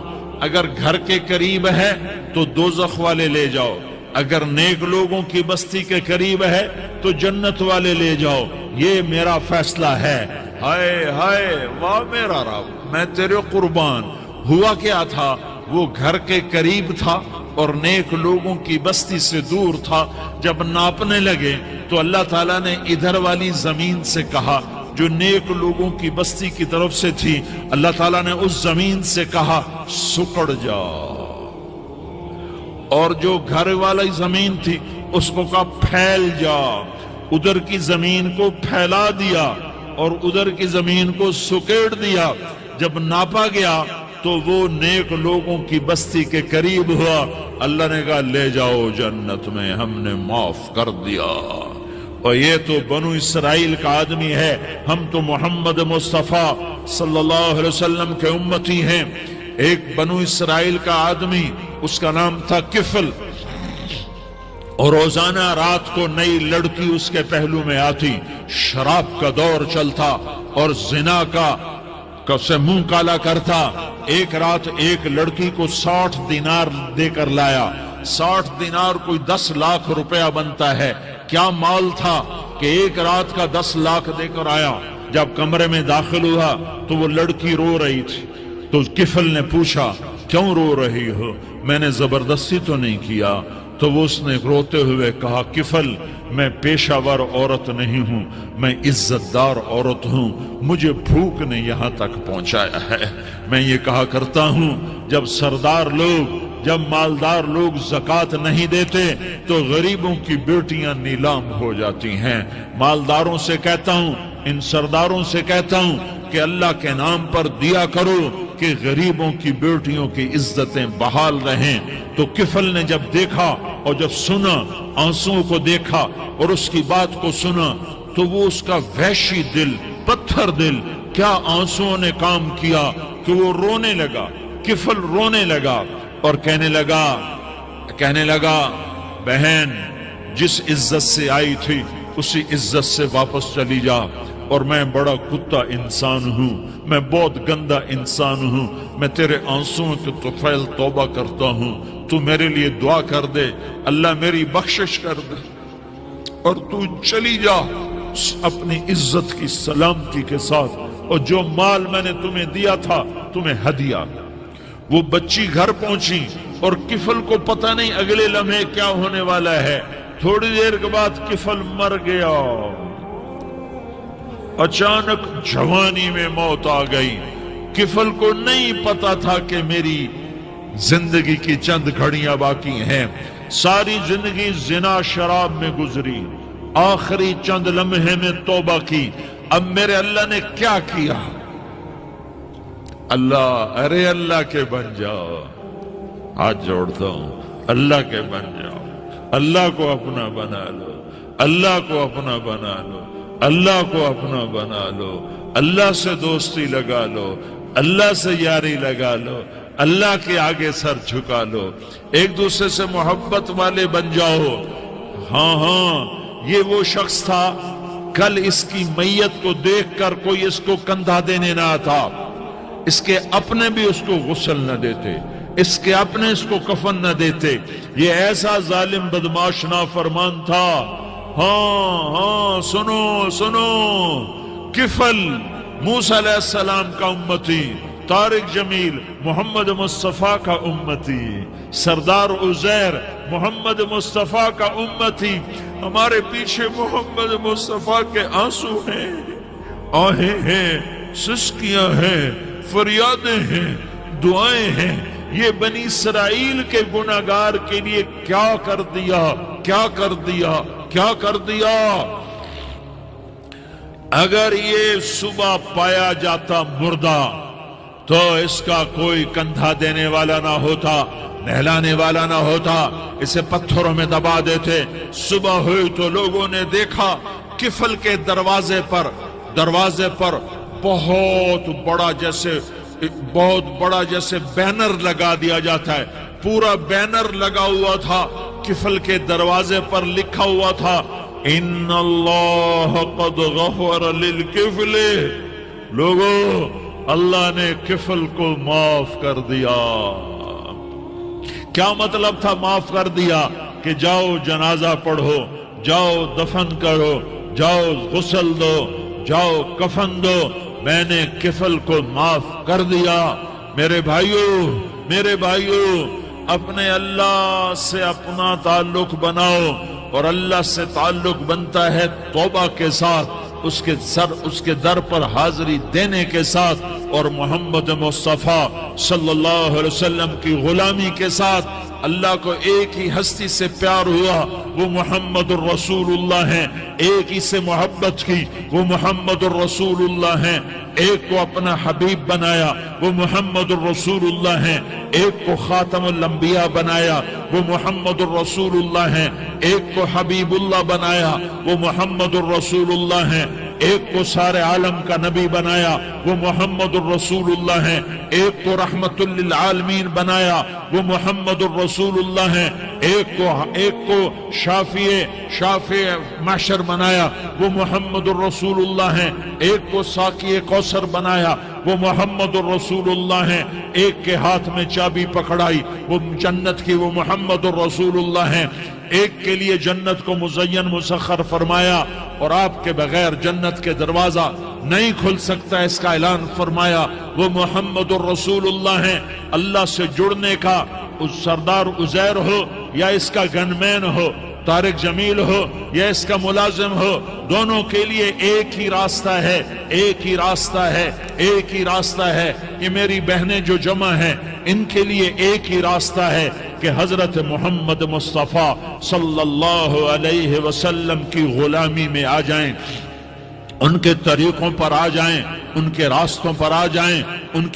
اگر گھر کے قریب ہے تو دوزخ والے لے جاؤ، اگر نیک لوگوں کی بستی کے قریب ہے تو جنت والے لے جاؤ، یہ میرا فیصلہ ہے۔ ہائے ہائے، واہ میرا رب، میں تیرے قربان۔ ہوا کیا تھا؟ وہ گھر کے قریب تھا اور نیک لوگوں کی بستی سے دور تھا۔ جب ناپنے لگے تو اللہ تعالیٰ نے ادھر والی زمین سے کہا جو نیک لوگوں کی بستی کی طرف سے تھی، اللہ تعالیٰ نے اس زمین سے کہا سکڑ جا، اور جو گھر والی زمین تھی اس کو کہا پھیل جا۔ ادھر کی زمین کو پھیلا دیا اور ادھر کی زمین کو سکیڑ دیا۔ جب ناپا گیا تو وہ نیک لوگوں کی بستی کے قریب ہوا۔ اللہ نے کہا لے جاؤ جنت میں، ہم نے معاف کر دیا۔ اور یہ تو بنو اسرائیل کا آدمی ہے، ہم تو محمد مصطفیٰ صلی اللہ علیہ وسلم کے امتی ہیں۔ ایک بنو اسرائیل کا آدمی، اس کا نام تھا کفل، اور روزانہ رات کو نئی لڑکی اس کے پہلو میں آتی، شراب کا دور چلتا اور زنا کا سے منہ کالا کرتا۔ ایک رات ایک لڑکی کو 60 دینار دے کر لایا۔ 60 دینار کوئی 10 لاکھ روپیہ بنتا ہے۔ کیا مال تھا کہ ایک رات کا 10 لاکھ دے کر آیا۔ جب کمرے میں داخل ہوا تو وہ لڑکی رو رہی تھی، تو کفل نے پوچھا کیوں رو رہی ہو؟ میں نے زبردستی تو نہیں کیا۔ تو وہ اس نے روتے ہوئے کہا کفل میں پیشہ ور عورت نہیں ہوں، میں عزت دار عورت ہوں، مجھے بھوک نے یہاں تک پہنچایا ہے۔ میں یہ کہا کرتا ہوں جب سردار لوگ، جب مالدار لوگ زکوٰۃ نہیں دیتے تو غریبوں کی بیٹیاں نیلام ہو جاتی ہیں۔ مالداروں سے کہتا ہوں، ان سرداروں سے کہتا ہوں کہ اللہ کے نام پر دیا کرو کہ غریبوں کی بیٹیوں کی عزتیں بحال رہیں۔ تو کفل نے جب دیکھا اور جب سنا، آنسوؤں کو دیکھا اور اس کی بات کو سنا، تو وہ اس کا وحشی دل، پتھر دل، کیا آنسوؤں نے کام کیا کہ وہ رونے لگا۔ کفل رونے لگا اور کہنے لگا بہن جس عزت سے آئی تھی اسی عزت سے واپس چلی جا، اور میں بڑا کتا انسان ہوں، میں بہت گندا انسان ہوں، میں تیرے آنسوؤں کے طفیل توبہ کرتا ہوں، تو میرے لیے دعا کر دے، اللہ میری بخشش کر دے، اور تو چلی جا اپنی عزت کی سلامتی کے ساتھ، اور جو مال میں نے تمہیں دیا تھا تمہیں ہدیہ۔ وہ بچی گھر پہنچی اور کفل کو پتہ نہیں اگلے لمحے کیا ہونے والا ہے۔ تھوڑی دیر کے بعد کفل مر گیا۔ اچانک جوانی میں موت آ گئی۔ کفل کو نہیں پتا تھا کہ میری زندگی کی چند گھڑیاں باقی ہیں۔ ساری زندگی زنا شراب میں گزری، آخری چند لمحے میں توبہ کی۔ اب میرے اللہ نے کیا کیا؟ ارے اللہ کے بن جاؤ، ہاتھ جوڑتا ہوں، اللہ کے بن جاؤ، اللہ کو اپنا بنا لو، اللہ کو اپنا بنا لو، اللہ کو اپنا بنا لو، اللہ سے دوستی لگا لو، اللہ سے یاری لگا لو، اللہ کے آگے سر جھکا لو، ایک دوسرے سے محبت والے بن جاؤ۔ ہاں یہ وہ شخص تھا، کل اس کی میت کو دیکھ کر کوئی اس کو کندھا دینے نہ آتا، اس کے اپنے بھی اس کو غسل نہ دیتے، اس کے اپنے اس کو کفن نہ دیتے۔ یہ ایسا ظالم بدماش نافرمان تھا۔ ہاں سنو، کفل موسیٰ علیہ السلام کا امتی، طارق جمیل محمد مصطفیٰ کا امتی، سردار عزیر محمد مصطفیٰ کا امتی۔ ہمارے پیچھے محمد مصطفیٰ کے آنسو ہیں، آہیں ہیں، سسکیاں ہیں، فریادیں ہیں، دعائیں ہیں۔ یہ بنی اسرائیل کے گناہگار کے لیے کیا کر دیا، کیا کر دیا، کیا کر دیا۔ اگر یہ صبح پایا جاتا مردہ تو اس کا کوئی کندھا دینے والا نہ ہوتا، نہلانے والا نہ ہوتا، اسے پتھروں میں دبا دیتے۔ صبح ہوئی تو لوگوں نے دیکھا کفل کے دروازے پر بہت بڑا جیسے بینر لگا دیا جاتا ہے، پورا بینر لگا ہوا تھا، کفل کے دروازے پر لکھا ہوا تھا ان اللہ قد غفر للکفل۔ لوگوں، اللہ نے کفل کو معاف کر دیا۔ کیا مطلب تھا معاف کر دیا؟ کہ جاؤ جنازہ پڑھو، جاؤ دفن کرو، جاؤ غسل دو، جاؤ کفن دو، میں نے کفل کو معاف کر دیا۔ میرے بھائیو، اپنے اللہ سے اپنا تعلق بناؤ، اور اللہ سے تعلق بنتا ہے توبہ کے ساتھ، اس کے در پر حاضری دینے کے ساتھ، اور محمد مصطفیٰ صلی اللہ علیہ وسلم کی غلامی کے ساتھ۔ اللہ کو ایک ہی ہستی سے پیار ہوا، وہ محمد الرسول اللہ ہیں۔ ایک ہی سے محبت کی، وہ محمد الرسول اللہ ہیں۔ ایک کو اپنا حبیب بنایا، وہ محمد الرسول اللہ ہیں۔ ایک کو خاتم الانبیاء بنایا، وہ محمد الرسول اللہ ہیں۔ ایک کو حبیب اللہ بنایا، وہ محمد الرسول اللہ ہیں۔ ایک کو سارے عالم کا نبی بنایا وہ محمد الرسول اللہ ہیں، ایک کو رحمت للعالمین بنایا وہ محمد الرسول اللہ ہیں، ایک کو شافع محشر بنایا وہ محمد الرسول اللہ ہیں، ایک کو ساقی کوثر بنایا وہ محمد الرسول اللہ ہیں، ایک کے ہاتھ میں چابی پکڑائی وہ جنت کی وہ محمد الرسول اللہ ہیں، ایک کے لیے جنت کو مزین مسخر فرمایا اور آپ کے بغیر جنت کے دروازہ نہیں کھل سکتا اس کا اعلان فرمایا وہ محمد الرسول اللہ ہیں۔ اللہ سے جڑنے کا اس سردار عزیر ہو یا اس کا گنمین ہو، طارق جمیل ہو یا اس کا ملازم ہو، دونوں کے لیے ایک ہی راستہ ہے، ایک ہی راستہ ہے، ایک ہی راستہ ہے۔ یہ میری بہنیں جو جمع ہیں ان کے لیے ایک ہی راستہ ہے کہ حضرت محمد مصطفیٰ صلی اللہ علیہ وسلم کی غلامی میں آ جائیں، ان کے طریقوں پر آ جائیں، ان کے راستوں پر آ جائیں، ان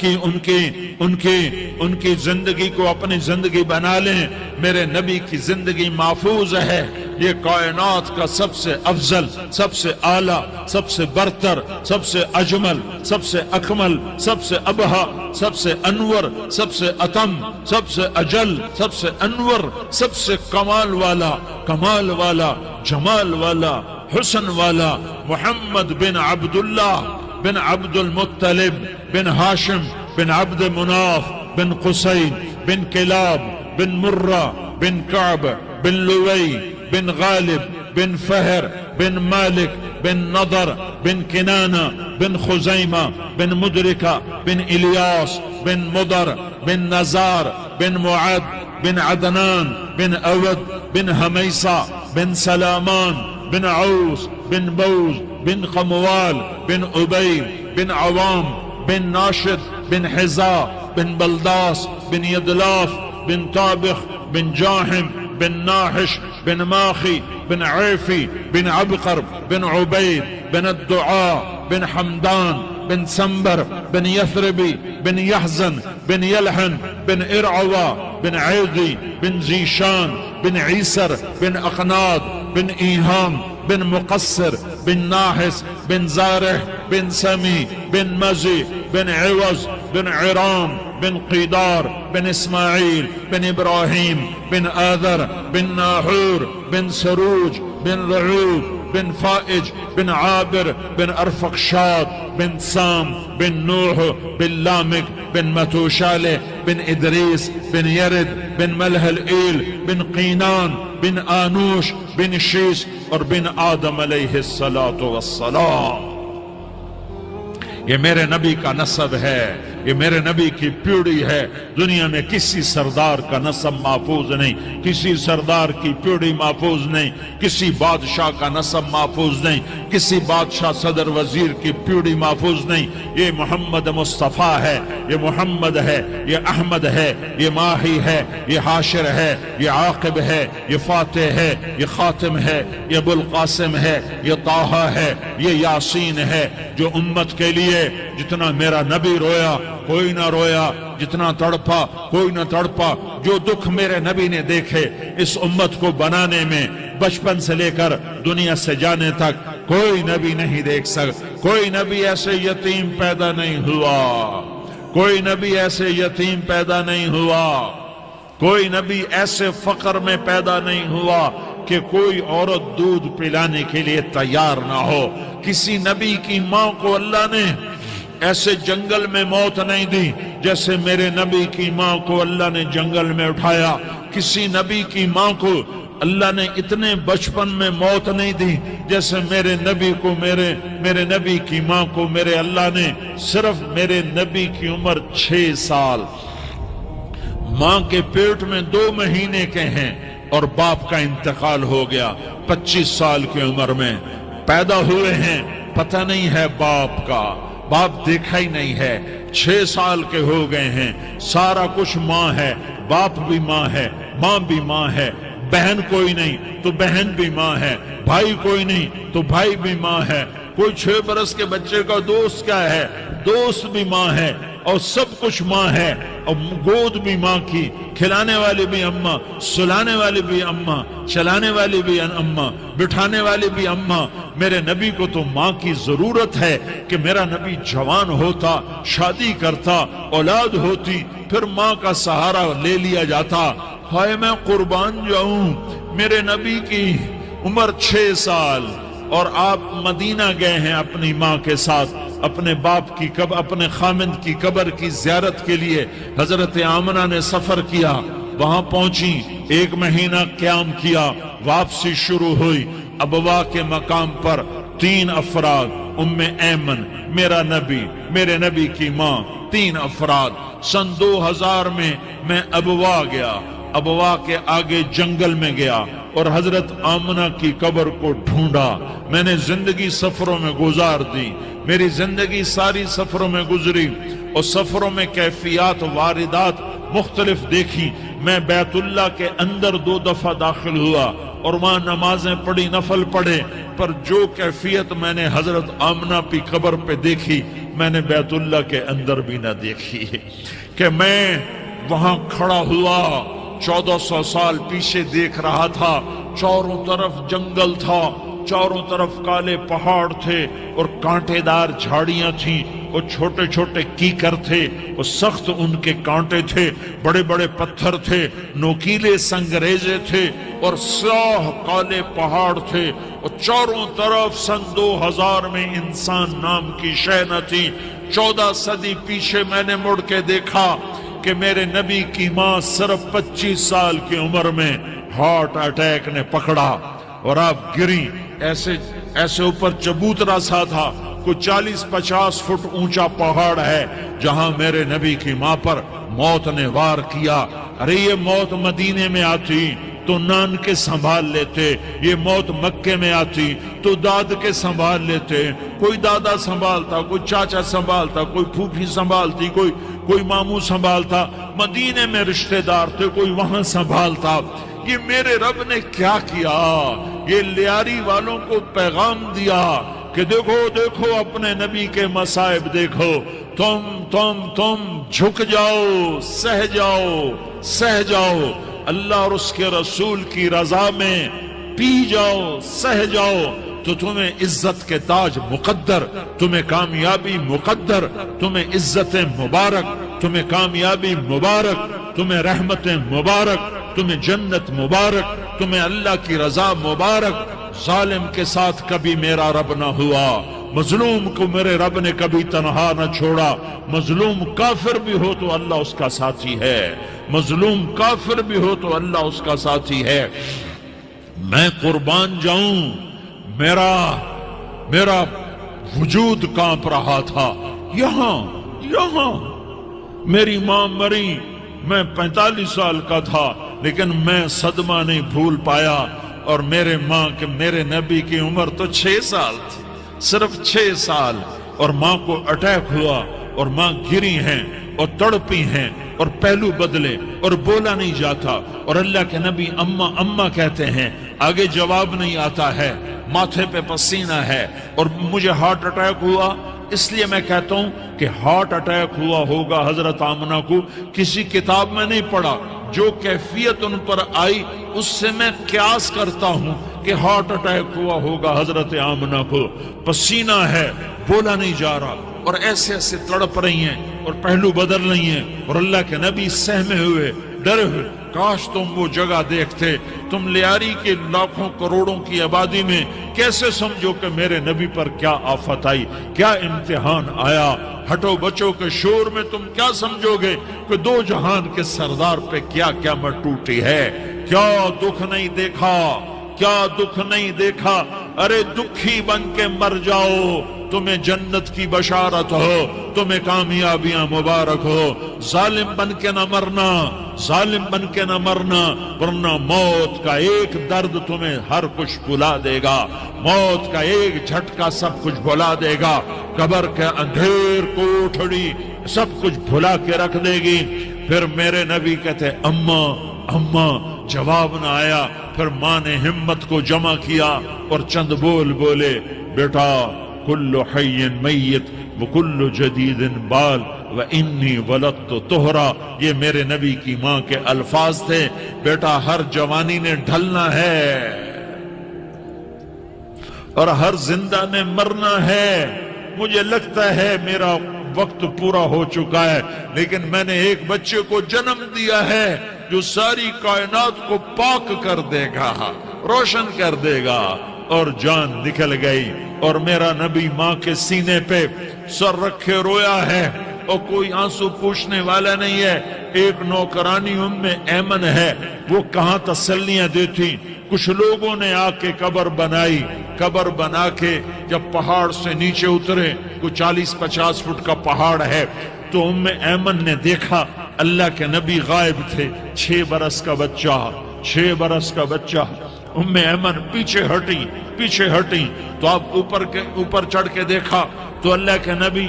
کی زندگی کو اپنی زندگی بنا لیں۔ میرے نبی کی زندگی محفوظ ہے، یہ کائنات کا سب سے افضل، سب سے اعلیٰ، سب سے برتر، سب سے اجمل، سب سے اکمل، سب سے ابہا، سب سے انور، سب سے اتم، سب سے اجل، سب سے انور، سب سے کمال والا، جمال والا، حسن والا محمد بن عبداللہ بن عبد المطلب بن ہاشم بن عبد مناف بن قصی بن کلاب بن مرہ بن کعب بن لوی بن غالب بن فہر بن مالک بن نضر بن کنانہ بن خزیمہ بن مدرکہ بن الیاس بن مضر بن نزار بن معد بن عدنان بن اود بن حمیصہ بن سلامان بن عوس بن بوز بن قموال بن عبید بن عوام بن ناشد بن حزا بن بلداس بن يدلاف بن طابخ بن جاحم بن ناحش بن ماخي بن عيفي بن عبقر بن عبيد بن الدعاء بن حمدان بن سنبر بن يثربي بن يحزن بن يلحن بن إرعوى بن عيضي بن زيشان بن عيسر بن أقناد بن إيهام بن مقصر بن ناحس بن زارح بن سمي بن مزي بن عوز بن عرام بن قيدار بن إسماعيل بن إبراهيم بن آذر بن ناحور بن سروج بن رعوب بن فائج بن عابر بن أرفقشاد بن سام بن نوح بن لامك بن متوشالة بن إدريس بن يرد بن ملهلئيل بن قينان بن آنوش بن شيس اور بن آدم علیہ الصلاۃ والسلام۔ یہ میرے نبی کا نسب ہے، یہ میرے نبی کی پیڑھی ہے۔ دنیا میں کسی سردار کا نسب محفوظ نہیں، کسی سردار کی پیڑھی محفوظ نہیں، کسی بادشاہ کا نسب محفوظ نہیں، کسی بادشاہ صدر وزیر کی پیڑھی محفوظ نہیں۔ یہ محمد مصطفیٰ ہے، یہ محمد ہے، یہ احمد ہے، یہ ماہی ہے، یہ حاشر ہے، یہ عاقب ہے، یہ فاتح ہے، یہ خاتم ہے، یہ ابو القاسم ہے، یہ طٰہٰ ہے، یہ یاسین ہے۔ جو امت کے لیے جتنا میرا نبی رویا کوئی نہ رویا، جتنا تڑپا کوئی نہ تڑپا، جو دکھ میرے نبی نے دیکھے اس امت کو بنانے میں، بچپن سے لے کر دنیا سے جانے تک کوئی نبی نہیں دیکھ سکتا۔ کوئی نبی ایسے یتیم پیدا نہیں ہوا، کوئی نبی ایسے یتیم پیدا نہیں ہوا، کوئی نبی ایسے فقر میں پیدا نہیں ہوا کہ کوئی عورت دودھ پلانے کے لیے تیار نہ ہو۔ کسی نبی کی ماں کو اللہ نے ایسے جنگل میں موت نہیں دی جیسے میرے نبی کی ماں کو اللہ نے جنگل میں اٹھایا۔ کسی نبی کی ماں کو اللہ نے اتنے بچپن میں موت نہیں دی جیسے میرے نبی کو، میرے نبی کی ماں کو میرے اللہ نے صرف میرے نبی کی عمر 6 سال، ماں کے پیٹ میں 2 مہینے کے ہیں اور باپ کا انتقال ہو گیا 25 سال کی عمر میں پیدا ہوئے ہیں، پتہ نہیں ہے باپ کا، باپ دیکھا ہی نہیں ہے، 6 سال کے ہو گئے ہیں، سارا کچھ ماں ہے، باپ بھی ماں ہے، ماں بھی ماں ہے، بہن کوئی نہیں تو بہن بھی ماں ہے، بھائی کوئی نہیں تو بھائی بھی ماں ہے، کوئی 6 برس کے بچے کا دوست کیا ہے، دوست بھی ماں ہے، اور سب کچھ ماں ہے، اور گود بھی ماں کی، کھلانے والی بھی اماں، سلانے والی بھی اماں، چلانے والی بھی اماں، بٹھانے والی بھی اماں۔ میرے نبی کو تو ماں کی ضرورت ہے کہ میرا نبی جوان ہوتا، شادی کرتا، اولاد ہوتی، پھر ماں کا سہارا لے لیا جاتا۔ ہائے میں قربان جاؤں، میرے نبی کی عمر 6 سال اور آپ مدینہ گئے ہیں اپنی ماں کے ساتھ، اپنے باپ کی اپنے خامند کی قبر کی زیارت کے لیے۔ حضرت آمنہ نے سفر کیا، وہاں پہنچی، 1 مہینہ قیام کیا، واپسی شروع ہوئی۔ ابوا کے مقام پر 3 افراد، ام ایمن، میرا نبی، میرے نبی کی ماں، 3 افراد۔ سن 2000 میں ابوا گیا، ابوا کے آگے جنگل میں گیا اور حضرت آمنہ کی قبر کو ڈھونڈا۔ میں نے زندگی سفروں میں گزار دی، میری زندگی ساری سفروں میں گزری، اور سفروں میں کیفیات واردات مختلف دیکھی۔ میں بیت اللہ کے اندر 2 دفعہ داخل ہوا اور وہاں نمازیں پڑھی، نفل پڑھے، پر جو کیفیت میں نے حضرت آمنہ کی قبر پہ دیکھی میں نے بیت اللہ کے اندر بھی نہ دیکھی۔ کہ میں وہاں کھڑا ہوا، 1400 سال پیچھے دیکھ رہا تھا، چاروں طرف جنگل تھا، چاروں طرف کالے پہاڑ تھے اور کانٹے دار جھاڑیاں تھیں، اور چھوٹے چھوٹے کیکر تھے، اور سخت ان کے کانٹے تھے، بڑے بڑے پتھر تھے، نوکیلے سنگریزے تھے، اور سیاہ کالے پہاڑ تھے، اور چاروں طرف سن 2000 میں انسان نام کی شے نہ تھی۔ 14 صدی پیچھے میں نے مڑ کے دیکھا کہ میرے نبی کی ماں صرف 25 سال کی عمر میں ہارٹ اٹیک نے پکڑا اور آپ گری۔ ایسے اوپر چبوترا سا تھا، کوئی 40-50 فٹ اونچا پہاڑ ہے جہاں میرے نبی کی ماں پر موت نے وار کیا۔ ارے یہ موت مدینے میں آتی تو نان کے سنبھال لیتے، یہ موت مکے میں آتی تو داد کے سنبھال لیتے، کوئی دادا سنبھالتا، کوئی چاچا سنبھالتا، کوئی پھوپھی سنبھالتی، کوئی ماموں سنبھالتا، مدینے میں رشتہ دار تھے، کوئی وہاں سنبھالتا۔ یہ میرے رب نے کیا کیا؟ یہ لیاری والوں کو پیغام دیا کہ دیکھو دیکھو اپنے نبی کے مصائب دیکھو، تم جھک جاؤ، سہ جاؤ، اللہ اور اس کے رسول کی رضا میں پی جاؤ، سہ جاؤ، تو تمہیں عزت کے تاج مقدر، تمہیں کامیابی مقدر، تمہیں عزت مبارک، تمہیں کامیابی مبارک، تمہیں رحمت مبارک، تمہیں جنت مبارک، تمہیں اللہ کی رضا مبارک۔ ظالم کے ساتھ کبھی میرا رب نہ ہوا، مظلوم کو میرے رب نے کبھی تنہا نہ چھوڑا۔ مظلوم کافر بھی ہو تو اللہ اس کا ساتھی ہے، مظلوم کافر بھی ہو تو اللہ اس کا ساتھی ہے۔ میں قربان جاؤں، میرا وجود کانپ رہا تھا۔ یہاں میری ماں مری، میں 45 سال کا تھا، لیکن میں صدمہ نہیں بھول پایا۔ اور میرے نبی کی عمر تو 6 سال تھی، صرف 6 سال، اور ماں کو اٹیک ہوا اور ماں گری ہیں اور تڑپی ہیں اور پہلو بدلے اور بولا نہیں جاتا، اور اللہ کے نبی اماں کہتے ہیں، آگے جواب نہیں آتا ہے، ماتھے پہ پسینہ ہے، اور مجھے ہارٹ اٹیک ہوا۔ اس لیے میں کہتا ہوں کہ ہارٹ اٹیک ہوا ہوگا حضرت آمنہ کو، کسی کتاب میں نہیں پڑھا، جو کیفیت ان پر آئی اس سے میں قیاس کرتا ہوں کہ ہارٹ اٹیک ہوا ہوگا حضرت آمنہ کو۔ پسینہ ہے، بولا نہیں جا رہا، اور ایسے تڑپ رہی ہیں اور پہلو بدل رہی ہیں، اور اللہ کے نبی سہمے ہوئے، ڈرے ہوئے۔ کاش تم وہ جگہ دیکھتے، تم لیاری کے لاکھوں کروڑوں کی آبادی میں کیسے سمجھو کہ میرے نبی پر کیا آفت آئی، کیا امتحان آیا۔ ہٹو بچوں کے شور میں تم کیا سمجھو گے کہ 2 جہان کے سردار پہ کیا قیامت ٹوٹی ہے۔ کیا دکھ نہیں دیکھا، کیا دکھ نہیں دیکھا۔ ارے دکھی بن کے مر جاؤ، تمہیں جنت کی بشارت ہو، تمہیں کامیابیاں مبارک ہو۔ ظالم بن کے نہ مرنا، ظالم بن کے نہ مرنا، ورنہ موت کا ایک درد تمہیں ہر کچھ بھلا دے گا، موت کا ایک جھٹکا سب کچھ بھلا دے گا، قبر کے اندھیر کوٹھڑی سب کچھ بھلا کے رکھ دے گی۔ پھر میرے نبی کہتے اماں، جواب نہ آیا۔ پھر ماں نے ہمت کو جمع کیا اور چند بولے، بیٹا کل حی میت، وکل جدید بال و انی ولدت طہرا، یہ میرے نبی کی ماں کے الفاظ تھے۔ بیٹا ہر جوانی نے ڈھلنا ہے اور ہر زندہ نے مرنا ہے۔ مجھے لگتا ہے میرا وقت پورا ہو چکا ہے، لیکن میں نے ایک بچے کو جنم دیا ہے جو ساری کائنات کو پاک کر دے گا، روشن کر دے گا۔ اور جان نکل گئی، اور میرا نبی ماں کے سینے پہ سر رکھے رویا ہے، اور کوئی آنسو پوچھنے والا نہیں ہے۔ ایک نوکرانی ام ایمن ہے، وہ کہاں تسلیاں دیتی۔ کچھ لوگوں نے آ کے قبر بنائی، قبر بنا کے جب پہاڑ سے نیچے اترے، کوئی 40-50 فٹ کا پہاڑ ہے، تو ام ایمن نے دیکھا اللہ کے نبی غائب تھے، 6 برس کا بچہ، 6 برس کا بچہ۔ ام ایمن پیچھے ہٹی تو آپ اوپر چڑھ کے دیکھا تو اللہ کے نبی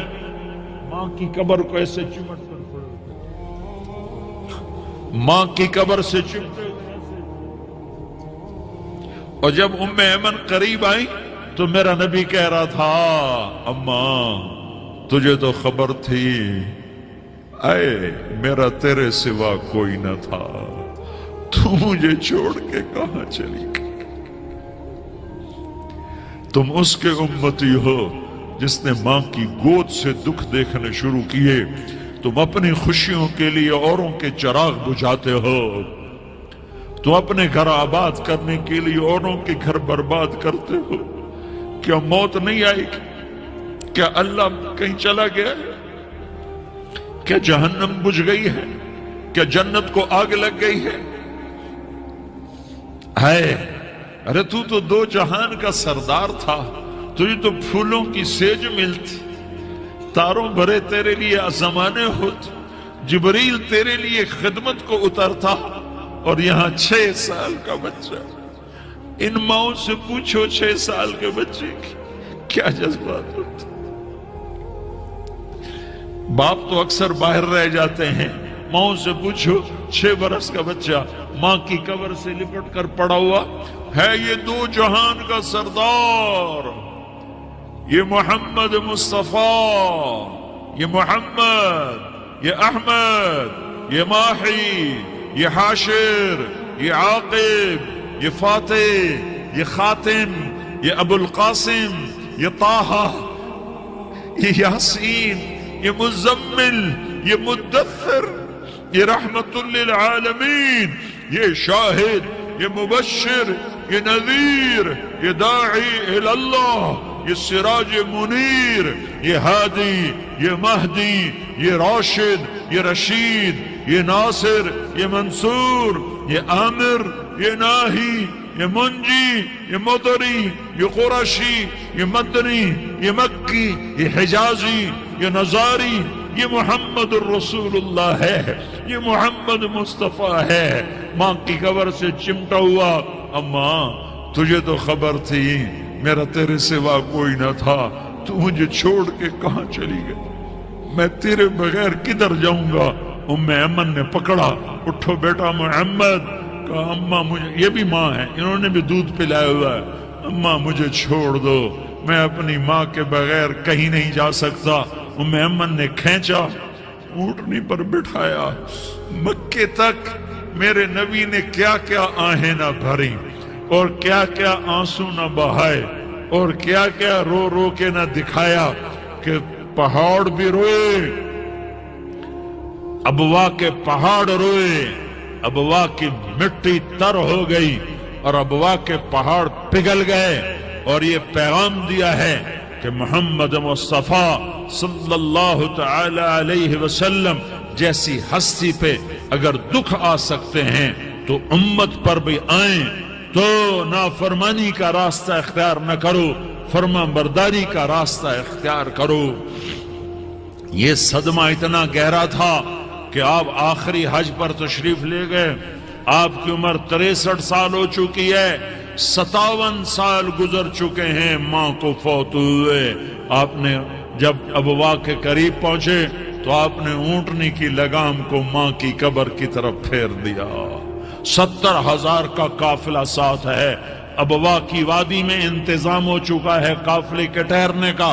ماں کی قبر کو ایسے چمٹ کر پڑے، ماں کی قبر سے چمٹے۔ اور جب ام ایمن قریب آئی تو میرا نبی کہہ رہا تھا، اماں تجھے تو خبر تھی، اے میرا تیرے سوا کوئی نہ تھا، تو مجھے چھوڑ کے کہاں چلی گئی؟ تم اس کے امتی ہو جس نے ماں کی گود سے دکھ دیکھنے شروع کیے۔ تم اپنی خوشیوں کے لیے اوروں کے چراغ بجھاتے ہو، تم اپنے گھر آباد کرنے کے لیے اوروں کے گھر برباد کرتے ہو۔ کیا موت نہیں آئے گی؟ کیا اللہ کہیں چلا گیا ہے؟ کیا جہنم بجھ گئی ہے؟ کیا جنت کو آگ لگ گئی ہے؟ ارے تو 2 جہان کا سردار تھا، تجھے تو پھولوں کی سیج ملتی، تاروں بھرے تیرے لیے زمانے ہوتے، جبریل تیرے لیے خدمت کو اترتا، اور یہاں 6 سال کا بچہ۔ ان ماؤں سے پوچھو 6 سال کے بچے کی کیا جذبات ہوتے۔ باپ تو اکثر باہر رہ جاتے ہیں، ماؤں سے پوچھو 6 برس کا بچہ ماں کی قبر سے لپٹ کر پڑا ہوا ہے۔ یہ 2 جہان کا سردار، یہ محمد مصطفیٰ، یہ محمد، یہ احمد، یہ ماہی، یہ حاشر، یہ عاقب، یہ فاتح، یہ خاتم، یہ ابو القاسم، یہ طٰہٰ، یہ یاسین، یہ مزمل، یہ مدثر، یہ رحمت للعالمین، یہ شاہد، یہ مبشر، یہ نذیر، یہ داعی اللہ، یہ سراج منیر، یہ ہادی، یہ مہدی، یہ راشد، یہ رشید، یہ ناصر، یہ منصور، یہ عامر، یہ ناہی، یہ منجی، یہ مدری، یہ قرشی، یہ مدنی، یہ مکی، یہ حجازی، یہ نظاری، یہ محمد الرسول اللہ ہے، یہ محمد مصطفیٰ ہے۔ ماں کی قبر سے چمٹا ہوا، اماں تجھے تو خبر تھی میرا تیرے سوا کوئی نہ تھا، تو مجھے چھوڑ کے کہاں چلی گئی؟ میں تیرے بغیر کدھر جاؤں گا؟ ام ایمن نے پکڑا، اٹھو بیٹا محمد، کہا اماں مجھے، یہ بھی ماں ہے، انہوں نے بھی دودھ پلایا ہوا ہے، اماں مجھے چھوڑ دو، میں اپنی ماں کے بغیر کہیں نہیں جا سکتا۔ ام ایمن نے کھینچا، اونٹنی پر بٹھایا، مکے تک میرے نبی نے کیا کیا آہیں نہ بھری، اور کیا کیا آنسو نہ بہائے، اور کیا کیا رو رو کے نہ دکھایا کہ پہاڑ بھی روئے، ابوا کے پہاڑ روئے، ابوا کی مٹی تر ہو گئی اور ابوا کے پہاڑ پگھل گئے، اور یہ پیغام دیا ہے کہ محمد مصطفیٰ صلی اللہ تعالی علیہ وسلم جیسی ہستی پہ اگر دکھ آ سکتے ہیں تو امت پر بھی آئیں، تو نافرمانی کا راستہ اختیار نہ کرو، فرما برداری کا راستہ اختیار کرو۔ یہ صدمہ اتنا گہرا تھا کہ آپ آخری حج پر تشریف لے گئے، آپ کی عمر 63 سال ہو چکی ہے، 57 سال گزر چکے ہیں ماں کو فوت ہوئے۔ آپ نے جب ابوا کے قریب پہنچے تو آپ نے اونٹنی کی لگام کو ماں کی قبر کی طرف پھیر دیا۔ 70,000 کا قافلہ ساتھ ہے، ابوا کی وادی میں انتظام ہو چکا ہے قافلے کے ٹھہرنے کا۔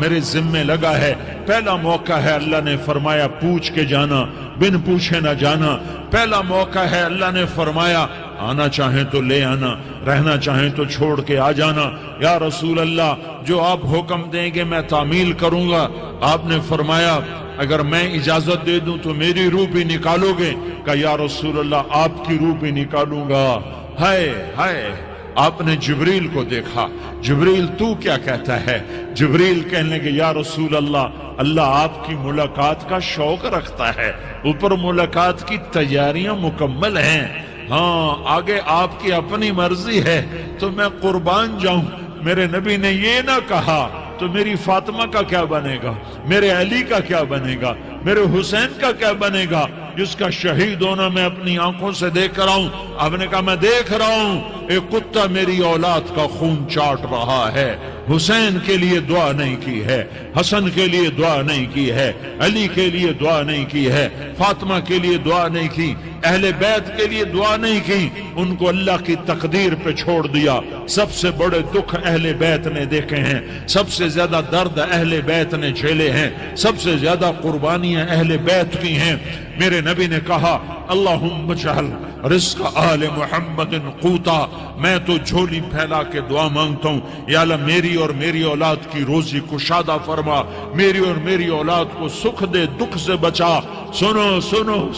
میرے ذمے لگا ہے پہلا موقع ہے اللہ نے فرمایا پوچھ کے جانا، بن پوچھے نہ جانا۔ پہلا موقع ہے اللہ نے فرمایا آنا چاہیں تو لے آنا، رہنا چاہیں تو چھوڑ کے آ جانا۔ یا رسول اللہ جو آپ حکم دیں گے میں تعمیل کروں گا۔ آپ نے فرمایا اگر میں اجازت دے دوں تو میری روح بھی نکالو گے؟ کہ یا رسول اللہ آپ کی روح بھی نکالوں گا۔ ہائے ہائے، آپ نے جبریل کو دیکھا، جبریل تو کیا کہتا ہے؟ جبریل کہنے لگے یا رسول اللہ، اللہ آپ کی ملاقات کا شوق رکھتا ہے، اوپر ملاقات کی تیاریاں مکمل ہیں، ہاں آگے آپ کی اپنی مرضی ہے تو میں قربان جاؤں۔ میرے نبی نے یہ نہ کہا تو میری فاطمہ کا کیا بنے گا، میرے علی کا کیا بنے گا، میرے حسین کا کیا بنے گا جس کا شہید ہونا میں اپنی آنکھوں سے دیکھ رہا ہوں؟ آپ نے کہا میں دیکھ رہا ہوں ایک کتا میری اولاد کا خون چاٹ رہا ہے۔ حسین کے لیے دعا نہیں کی ہے، حسن کے لیے دعا نہیں کی ہے، علی کے لیے دعا نہیں کی ہے، فاطمہ کے لیے دعا نہیں کی، اہل بیت کے لیے دعا نہیں کی، ان کو اللہ کی تقدیر پہ چھوڑ دیا۔ سب سے بڑے دکھ اہل بیت نے دیکھے ہیں، سب سے زیادہ درد اہل بیت نے جھیلے ہیں، سب سے زیادہ قربانیاں اہل بیت کی ہیں۔ میرے نبی نے کہا اللہم اجعل رزق آل محمد قوتا، میں تو جھولی پھیلا کے دعا مانگتا ہوں یا اللہ میری اور میری اولاد کی روزی کشادہ فرما، میری اور میری اولاد کو سکھ دے، دکھ سے بچا۔ سنو سنو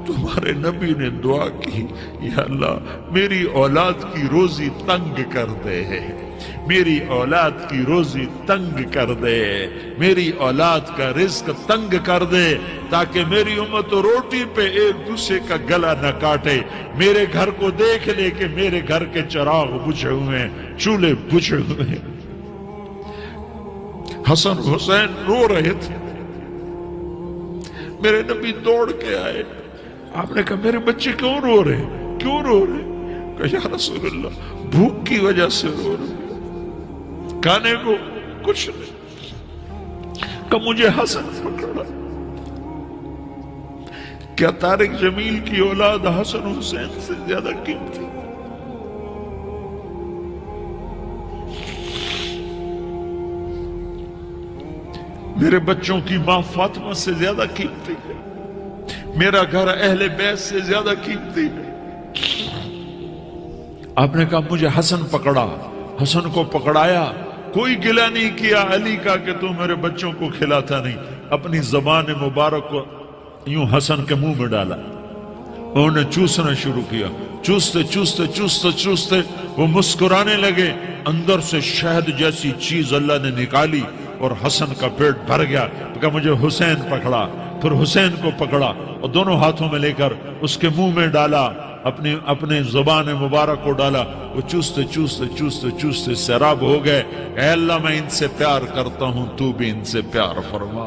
تمہارے نبی نے دعا کی یا اللہ میری اولاد کی روزی تنگ کر دے، میری اولاد کی روزی تنگ کر دے، میری اولاد کا رزق تنگ کر دے تاکہ میری امت روٹی پہ ایک دوسرے کا گلا نہ کاٹے، میرے گھر کو دیکھ لے کہ میرے گھر کے چراغ بجھے ہوئے ہیں، چولہے بجھے ہوئے ہیں۔ حسن حسین رو رہے تھے، میرے نبی دوڑ کے آئے، آپ نے کہا میرے بچے کیوں رو رہے، کیوں رو رہے؟ کہا یا رسول اللہ بھوک کی وجہ سے رو رہے، کھانے کو کچھ نہیں۔ کہ مجھے حسن پکڑا۔ کیا طارق جمیل کی اولاد حسن حسین سے زیادہ قیمتی؟ میرے بچوں کی ماں فاطمہ سے زیادہ قیمتی ہے، میرا گھر اہل بیت سے زیادہ قیمتی ہے۔ آپ نے کہا مجھے حسن پکڑا، حسن کو پکڑایا، کوئی گلہ نہیں کیا علی کا کہ تو میرے بچوں کو کھلاتا نہیں، اپنی زبان مبارک کو یوں حسن کے منہ میں ڈالا، انہوں نے چوسنا شروع کیا، چوستے چوستے چوستے چوستے وہ مسکرانے لگے، اندر سے شہد جیسی چیز اللہ نے نکالی اور حسن کا پیٹ بھر گیا۔ کہ مجھے حسین پکڑا، پھر حسین کو پکڑا اور دونوں ہاتھوں میں لے کر اس کے منہ میں ڈالا، اپنے زبان مبارک کو ڈالا، وہ چوستے چوستے چوستے چوستے سیراب ہو گئے۔ اے اللہ میں ان سے پیار کرتا ہوں، تو بھی ان سے پیار فرما،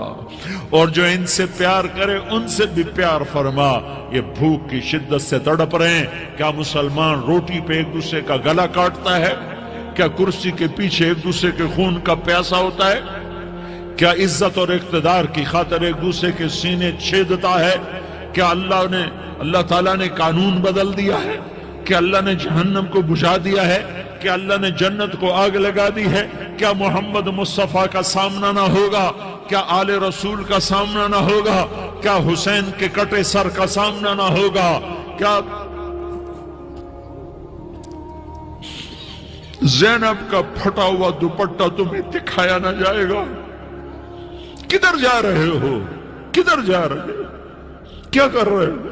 اور جو ان سے پیار کرے ان سے بھی پیار فرما۔ یہ بھوک کی شدت سے تڑپ رہے ہیں، کیا مسلمان روٹی پہ ایک دوسرے کا گلا کاٹتا ہے؟ کیا کرسی کے پیچھے ایک دوسرے کے خون کا پیاسا ہوتا ہے؟ کیا عزت اور اقتدار کی خاطر ایک دوسرے کے سینے چھیدتا ہے؟ کیا اللہ تعالیٰ نے قانون بدل دیا ہے؟ کیا اللہ نے جہنم کو بجھا دیا ہے؟ کیا اللہ نے جنت کو آگ لگا دی ہے؟ کیا محمد مصطفیٰ کا سامنا نہ ہوگا؟ کیا آل رسول کا سامنا نہ ہوگا؟ کیا حسین کے کٹے سر کا سامنا نہ ہوگا؟ کیا زینب کا پھٹا ہوا دوپٹہ تمہیں دکھایا نہ جائے گا؟ کدھر جا رہے ہو؟ کدھر جا رہے ہو؟ کیا کر رہے ہو؟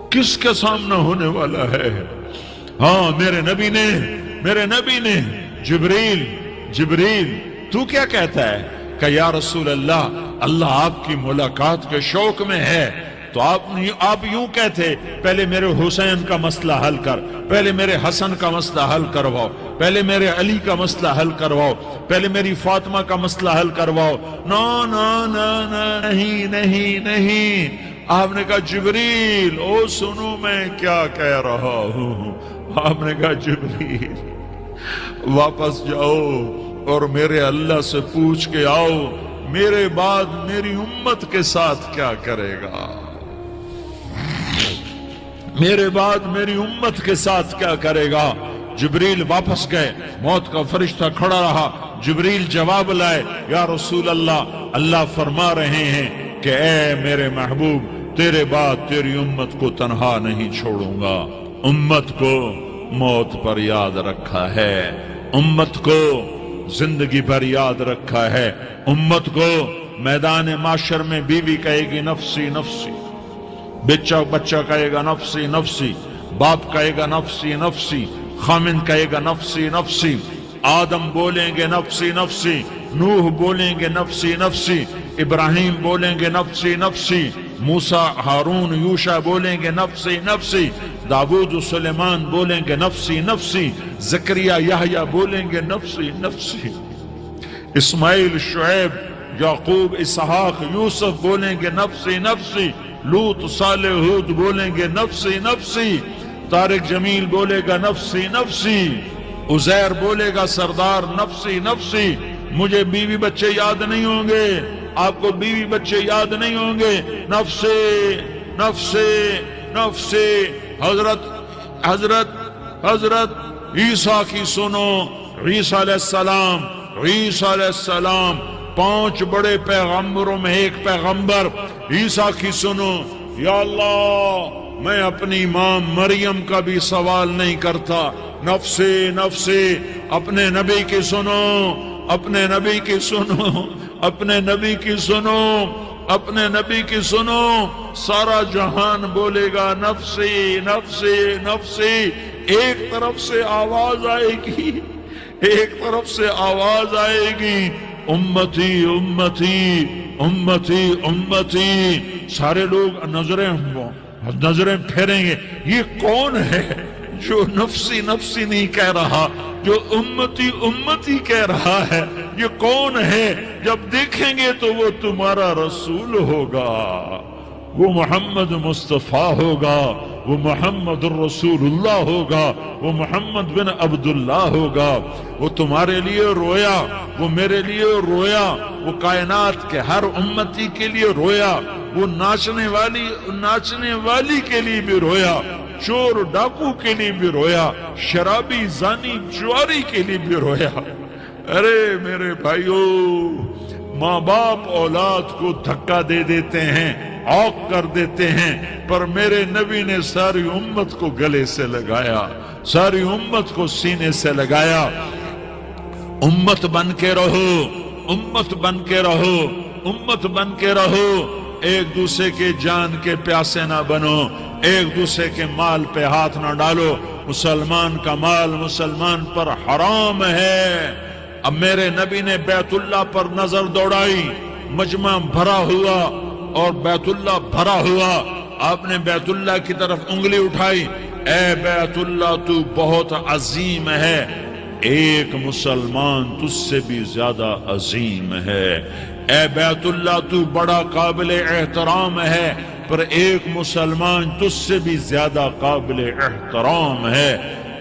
کس کا سامنا ہونے والا ہے؟ ہاں میرے نبی نے جبریل تو کیا کہتا ہے؟ کہ یا رسول اللہ آپ کی ملاقات کے شوق میں ہے، تو آپ یوں کہتے پہلے میرے حسین کا مسئلہ حل کر، پہلے میرے حسن کا مسئلہ حل کرواؤ، پہلے میرے علی کا مسئلہ حل کرواؤ، پہلے میری فاطمہ کا مسئلہ حل کرواؤ۔ نہیں، آپ نے کہا جبریل او سنو میں کیا کہہ رہا ہوں۔ آپ نے کہا جبریل واپس جاؤ اور میرے اللہ سے پوچھ کے آؤ میرے بعد میری امت کے ساتھ کیا کرے گا، میرے بعد میری امت کے ساتھ کیا کرے گا۔ جبریل واپس گئے، موت کا فرشتہ کھڑا رہا، جبریل جواب لائے، یا رسول اللہ فرما رہے ہیں کہ اے میرے محبوب تیرے بعد تیری امت کو تنہا نہیں چھوڑوں گا، امت کو موت پر یاد رکھا ہے، امت کو زندگی پر یاد رکھا ہے، امت کو میدان معاشر میں بیوی کہے گی نفسی نفسی، بچہ کہے گا نفسی نفسی، باپ کہے گا نفسی نفسی، خامن کہے گا نفسی نفسی، آدم بولیں گے نفسی نفسی، نوح بولیں گے نفسی نفسی، ابراہیم بولیں گے نفسی نفسی، موسیٰ ہارون یوشع بولیں گے نفسی نفسی، داؤد سلیمان بولیں گے نفسی نفسی، زکریا یحییٰ بولیں گے نفسی نفسی، اسماعیل شعیب یعقوب اسحاق یوسف بولیں گے نفسی نفسی، لوط صالح ہود بولیں گے نفسی نفسی، طارق جمیل بولے گا نفسی نفسی، عزیر بولے گا سردار نفسی نفسی، مجھے بیوی بچے یاد نہیں ہوں گے، آپ کو بیوی بچے یاد نہیں ہوں گے، نفسی نفسی نفسی، حضرت عیسیٰ کی سنو، عیسیٰ علیہ السلام 5 بڑے پیغمبروں میں ایک پیغمبر، عیسیٰ کی سنو، یا اللہ میں اپنی ماں مریم کا بھی سوال نہیں کرتا، نفسی نفسی، اپنے نبی کی سنو، اپنے نبی کی سنو، اپنے نبی کی سنو، اپنے نبی کی سنو، سارا جہان بولے گا نفسی نفسی نفسی، ایک طرف سے آواز آئے گی، ایک طرف سے آواز آئے گی، امتی امتی امتی امتی، سارے لوگ نظریں پھیریں گے، یہ کون ہے جو نفسی نفسی نہیں کہہ رہا، جو امتی امتی کہہ رہا ہے، یہ کون ہے؟ جب دیکھیں گے تو وہ تمہارا رسول ہوگا، وہ محمد مصطفیٰ ہوگا، وہ محمد الرسول اللہ ہوگا، وہ محمد بن عبداللہ ہوگا، وہ تمہارے لیے رویا، وہ میرے لیے رویا، وہ کائنات کے ہر امتی کے لیے رویا، وہ ناچنے والی کے لیے بھی رویا، چور ڈاکو کے لیے بھی رویا، شرابی زانی جواری کے لیے بھی رویا۔ ارے میرے بھائیو، ماں باپ اولاد کو دھکا دے دیتے ہیں، عوق کر دیتے ہیں، پر میرے نبی نے ساری امت کو گلے سے لگایا، ساری امت کو سینے سے لگایا۔ امت بن کے رہو، امت بن کے رہو، امت بن کے رہو، ایک دوسرے کے جان کے پیاسے نہ بنو، ایک دوسرے کے مال پہ ہاتھ نہ ڈالو، مسلمان کا مال مسلمان پر حرام ہے۔ اب میرے نبی نے بیت اللہ پر نظر دوڑائی، مجمع بھرا ہوا اور بیت اللہ بھرا ہوا، آپ نے بیت اللہ کی طرف انگلی اٹھائی، اے بیت اللہ تو بہت عظیم ہے، ایک مسلمان تجھ سے بھی زیادہ عظیم ہے، اے بیت اللہ تو بڑا قابل احترام ہے، پر ایک مسلمان تجھ سے بھی زیادہ قابل احترام ہے،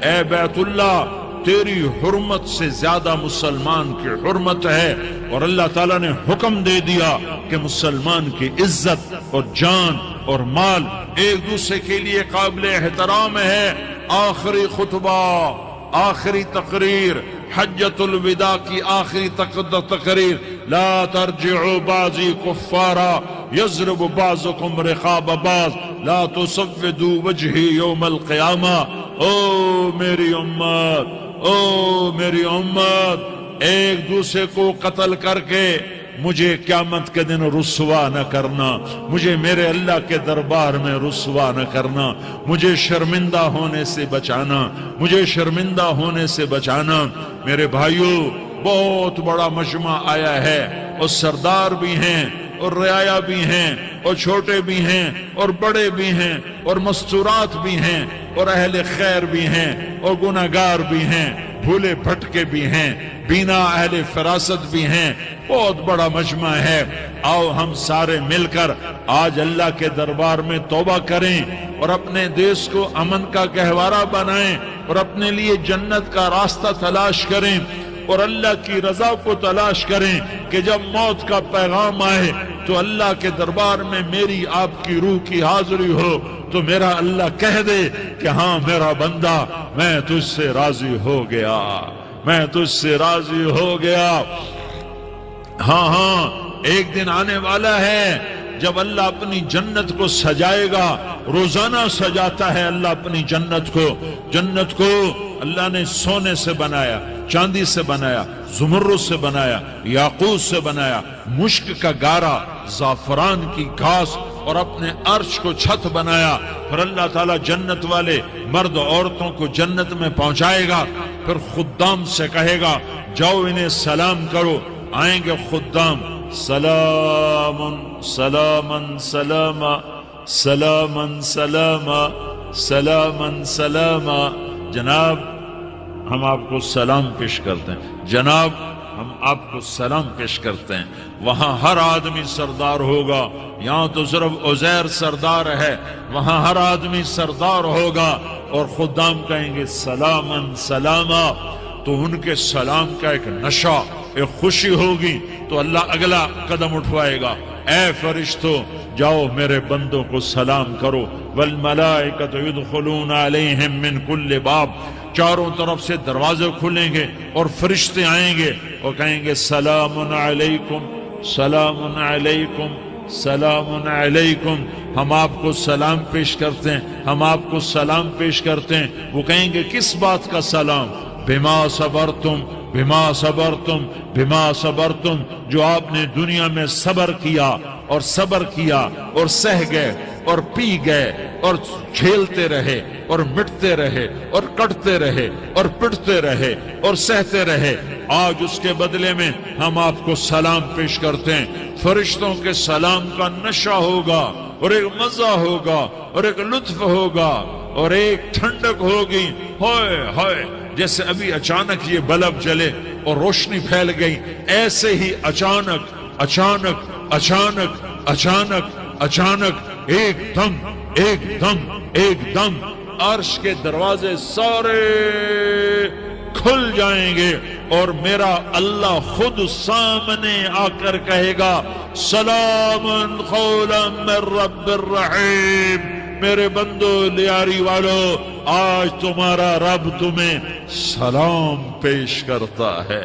اے بیت اللہ تیری حرمت سے زیادہ مسلمان کی حرمت ہے، اور اللہ تعالیٰ نے حکم دے دیا کہ مسلمان کی عزت اور جان اور مال ایک دوسرے کے لیے قابل احترام ہے۔ آخری خطبہ، آخری تقریر، حجۃ الوداع کی آخری تقریر، لا ترجعوا بعضی کفارا یضرب بعضکم رقاب بعض لا تسودوا وجہی یوم القیامہ۔ او میری امت، او میری امت، ایک دوسرے کو قتل کر کے مجھے قیامت کے دن رسوا نہ کرنا، مجھے میرے اللہ کے دربار میں رسوا نہ کرنا، مجھے شرمندہ ہونے سے بچانا، مجھے شرمندہ ہونے سے بچانا۔ میرے بھائیو، بہت بڑا مجمع آیا ہے، اور سردار بھی ہیں اور رعایا بھی ہیں اور چھوٹے بھی ہیں اور بڑے بھی ہیں اور مستورات بھی ہیں اور اہل خیر بھی ہیں اور گناہگار بھی ہیں، بھولے بھٹکے بھی ہیں، بینا اہل فراست بھی ہیں، بہت بڑا مجمع ہے۔ آؤ ہم سارے مل کر آج اللہ کے دربار میں توبہ کریں اور اپنے دیش کو امن کا گہوارہ بنائیں اور اپنے لیے جنت کا راستہ تلاش کریں۔ اور اللہ کی رضا کو تلاش کریں کہ جب موت کا پیغام آئے تو اللہ کے دربار میں میری آپ کی روح کی حاضری ہو تو میرا اللہ کہہ دے کہ ہاں میرا بندہ میں تجھ سے راضی ہو گیا، میں تجھ سے راضی ہو گیا۔ ہاں ہاں ایک دن آنے والا ہے جب اللہ اپنی جنت کو سجائے گا، روزانہ سجاتا ہے اللہ اپنی جنت کو۔ جنت کو اللہ نے سونے سے بنایا، چاندی سے بنایا، زمرد سے بنایا، یاقوت سے بنایا، مشک کا گارا، زعفران کی گھاس اور اپنے عرش کو چھت بنایا۔ پھر اللہ تعالیٰ جنت والے مرد عورتوں کو جنت میں پہنچائے گا، پھر خدام سے کہے گا جاؤ انہیں سلام کرو۔ آئیں گے خدام، سلام سلامن سلاما سلامن سلاما سلامن سلاما۔ جناب ہم آپ کو سلام پیش کرتے ہیں، جناب ہم آپ کو سلام پیش کرتے ہیں۔ وہاں ہر آدمی سردار ہوگا، یہاں تو صرف عزیر سردار ہے، وہاں ہر آدمی سردار ہوگا اور خدام کہیں گے سلامن سلاما۔ تو ان کے سلام کا ایک نشہ، ایک خوشی ہوگی تو اللہ اگلا قدم اٹھوائے گا، اے فرشتو جاؤ میرے بندوں کو سلام کرو۔ والملائکۃ یدخلون علیہم من کل باب، چاروں طرف سے دروازے کھلیں گے اور فرشتے آئیں گے اور کہیں گے سلام علیکم سلام علیکم سلام علیکم۔ ہم آپ کو سلام پیش کرتے ہیں، ہم آپ کو سلام پیش کرتے ہیں۔ وہ کہیں گے کس بات کا سلام؟ بما صبرتم بما صبرتم بما صبرتم، جو آپ نے دنیا میں صبر کیا اور صبر کیا اور سہ گئے اور پی گئے اور جھیلتے رہے اور مٹتے رہے اور کٹتے رہے اور پٹتے رہے اور سہتے رہے، آج اس کے بدلے میں ہم آپ کو سلام پیش کرتے ہیں۔ فرشتوں کے سلام کا نشہ ہوگا اور ایک مزہ ہوگا اور ایک لطف ہوگا اور ایک ٹھنڈک ہوگی۔ ہائے ہائے، جیسے ابھی اچانک یہ بلب جلے اور روشنی پھیل گئی، ایسے ہی اچانک اچانک اچانک اچانک اچانک ایک دم ایک دم ایک دم عرش کے دروازے سارے کھل جائیں گے اور میرا اللہ خود سامنے آ کر کہے گا سلام قولا من رب الرحیم۔ میرے بندو لیاری والو، آج تمہارا رب تمہیں سلام پیش کرتا ہے،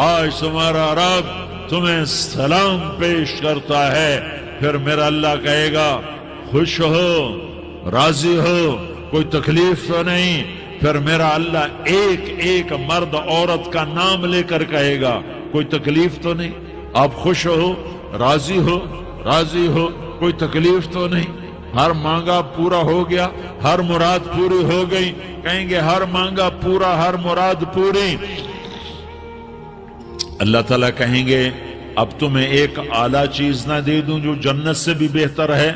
آج تمہارا رب تمہیں سلام پیش کرتا ہے۔ پھر میرا اللہ کہے گا خوش ہو، راضی ہو، کوئی تکلیف تو نہیں؟ پھر میرا اللہ ایک ایک مرد عورت کا نام لے کر کہے گا کوئی تکلیف تو نہیں؟ آپ خوش ہو، راضی ہو، راضی ہو، کوئی تکلیف تو نہیں؟ ہر مانگا پورا ہو گیا، ہر مراد پوری ہو گئی؟ کہیں گے ہر مانگا پورا، ہر مراد پوری۔ اللہ تعالیٰ کہیں گے اب تمہیں ایک اعلیٰ چیز نہ دے دوں جو جنت سے بھی بہتر ہے؟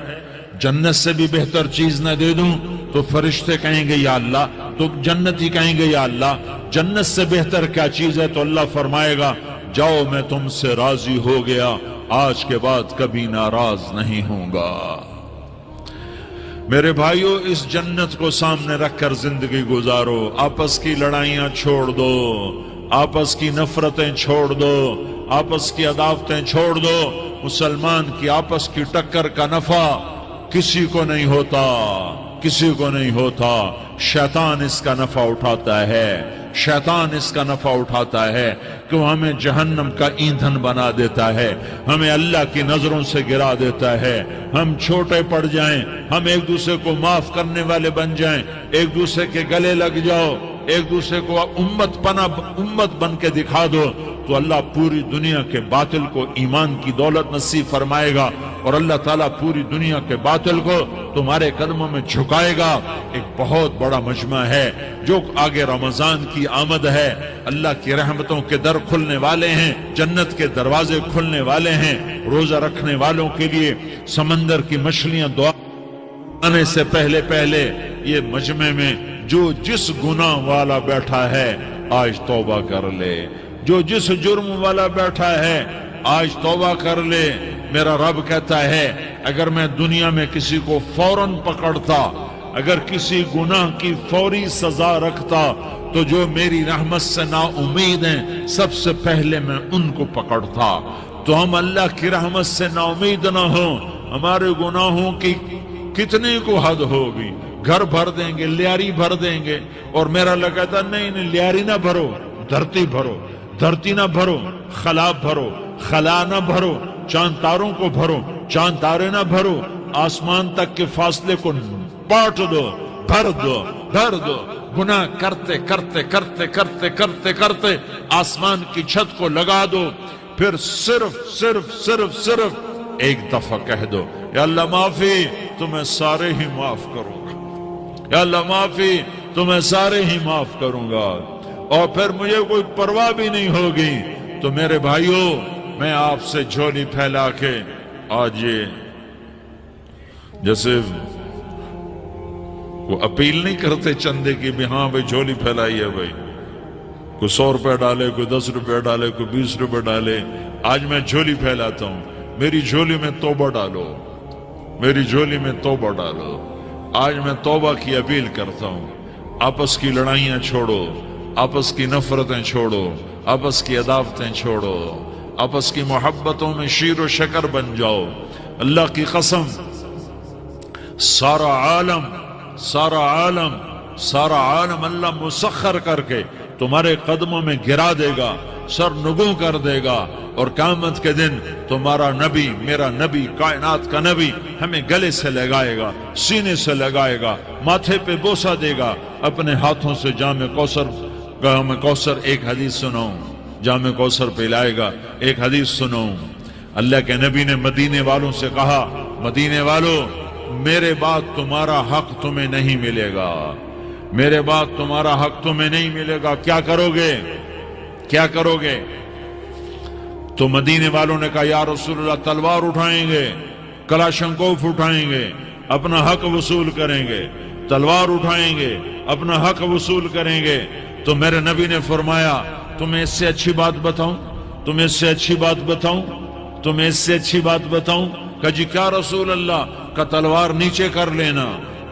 جنت سے بھی بہتر چیز نہ دے دوں؟ تو فرشتے کہیں گے یا اللہ، تو جنتی کہیں گے یا اللہ جنت سے بہتر کیا چیز ہے؟ تو اللہ فرمائے گا جاؤ میں تم سے راضی ہو گیا، آج کے بعد کبھی ناراض نہیں ہوں گا۔ میرے بھائیو، اس جنت کو سامنے رکھ کر زندگی گزارو، آپس کی لڑائیاں چھوڑ دو، آپس کی نفرتیں چھوڑ دو، آپس کی عداوتیں چھوڑ دو۔ مسلمان کی آپس کی ٹکر کا نفع کسی کو نہیں ہوتا، کسی کو نہیں ہوتا۔ شیطان اس کا نفع اٹھاتا ہے، شیطان اس کا نفع اٹھاتا ہے کہ وہ ہمیں جہنم کا ایندھن بنا دیتا ہے، ہمیں اللہ کی نظروں سے گرا دیتا ہے، ہم چھوٹے پڑ جائیں، ہم ایک دوسرے کو معاف کرنے والے بن جائیں، ایک دوسرے کے گلے لگ جاؤ، ایک دوسرے کو امت بن کے دکھا دو، تو اللہ پوری دنیا کے باطل کو ایمان کی دولت نصیب فرمائے گا اور اللہ تعالیٰ پوری دنیا کے باطل کو تمہارے قدموں میں جھکائے گا۔ ایک بہت بڑا مجمع ہے جو آگے رمضان کی آمد ہے، اللہ کی رحمتوں کے در کھلنے والے ہیں، جنت کے دروازے کھلنے والے ہیں۔ روزہ رکھنے والوں کے لیے سمندر کی مچھلیاں دعا آنے سے پہلے پہلے یہ مجمع میں جو جس گناہ والا بیٹھا ہے آج توبہ کر لے، جو جس جرم والا بیٹھا ہے آج توبہ کر لے۔ میرا رب کہتا ہے اگر میں دنیا میں کسی کو فوراً پکڑتا، اگر کسی گناہ کی فوری سزا رکھتا تو جو میری رحمت سے نا امید ہیں سب سے پہلے میں ان کو پکڑتا۔ تو ہم اللہ کی رحمت سے نا امید نہ ہوں، ہمارے گناہوں کی کتنی کو حد ہوگی، گھر بھر دیں گے، لیاری بھر دیں گے، اور میرا اللہ کہتا نہیں نہیں لیاری نہ بھرو، دھرتی بھرو، دھرتی نہ بھرو، خلا بھرو، خلا نہ بھرو، چاند تاروں کو بھرو، چاند تارے نہ بھرو، آسمان تک کے فاصلے کو بانٹ دو، بھر دو، بھر دو۔ گناہ کرتے کرتے کرتے کرتے کرتے کرتے آسمان کی چھت کو لگا دو، پھر صرف صرف صرف صرف ایک دفعہ کہہ دو یا اللہ معافی، تو میں سارے ہی معاف کروں گا، یا اللہ معافی، تو میں سارے ہی معاف کروں گا، اور پھر مجھے کوئی پرواہ بھی نہیں ہوگی۔ تو میرے بھائیوں، میں آپ سے جھولی پھیلا کے آج یہ جیسے وہ اپیل نہیں کرتے چندے کی بھی ہاں بھائی جھولی پھیلائی ہے، بھائی کوئی 100 روپے ڈالے، کوئی 10 روپے ڈالے، کوئی 20 روپے ڈالے، آج میں جھولی پھیلاتا ہوں، میری جھولی میں توبہ ڈالو، میری جھولی میں توبہ ڈالو۔ آج میں توبہ کی اپیل کرتا ہوں، آپس کی لڑائیاں چھوڑو، آپس کی نفرتیں چھوڑو، آپس کی عداوتیں چھوڑو، آپس کی محبتوں میں شیر و شکر بن جاؤ۔ اللہ کی قسم، سارا عالم سارا عالم سارا عالم اللہ مسخر کر کے تمہارے قدموں میں گرا دے گا، سر نگوں کر دے گا، اور قیامت کے دن تمہارا نبی، میرا نبی، کائنات کا نبی ہمیں گلے سے لگائے گا، سینے سے لگائے گا، ماتھے پہ بوسہ دے گا، اپنے ہاتھوں سے جام کوثر ایک حدیث سناؤں، جام کوثر پلائے گا، ایک حدیث سناؤں۔ اللہ کے نبی نے مدینے والوں سے کہا، مدینے والوں، میرے بعد تمہارا حق تمہیں نہیں ملے گا، میرے بعد تمہارا حق تمہیں نہیں ملے گا، کیا کرو گے؟ کیا کرو گے؟ تو مدینے والوں نے کہا یا رسول اللہ تلوار اٹھائیں گے، کلاشنکوف اٹھائیں گے، اپنا حق وصول کریں گے، تلوار اٹھائیں گے، اپنا حق وصول کریں گے۔ تو میرے نبی نے فرمایا تمہیں اس سے اچھی بات بتاؤں، تمہیں اس سے اچھی بات بتاؤں، تمہیں اس سے اچھی بات بتاؤں؟ کہ جی کیا رسول اللہ؟ کا تلوار نیچے کر لینا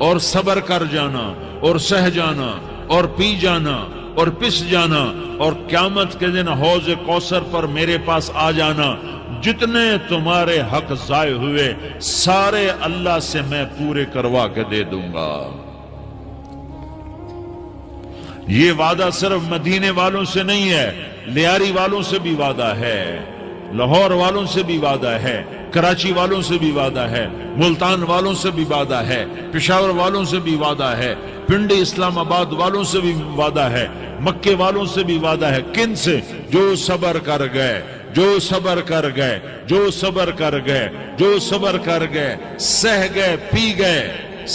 اور صبر کر جانا اور سہ جانا اور پی جانا اور پس جانا، اور قیامت کے دن حوض کوثر پر میرے پاس آ جانا، جتنے تمہارے حق ضائع ہوئے سارے اللہ سے میں پورے کروا کے دے دوں گا۔ یہ وعدہ صرف مدینے والوں سے نہیں ہے، لیاری والوں سے بھی وعدہ ہے، لاہور والوں سے بھی وعدہ ہے، کراچی والوں سے بھی وعدہ ہے، ملتان والوں سے بھی وعدہ ہے، پشاور والوں سے بھی وعدہ ہے، پنڈی اسلام آباد والوں سے بھی وعدہ ہے، مکے والوں سے بھی وعدہ ہے۔ کن سے؟ جو صبر کر گئے، جو صبر کر گئے، جو صبر کر گئے، جو صبر کر گئے، سہ گئے، پی گئے،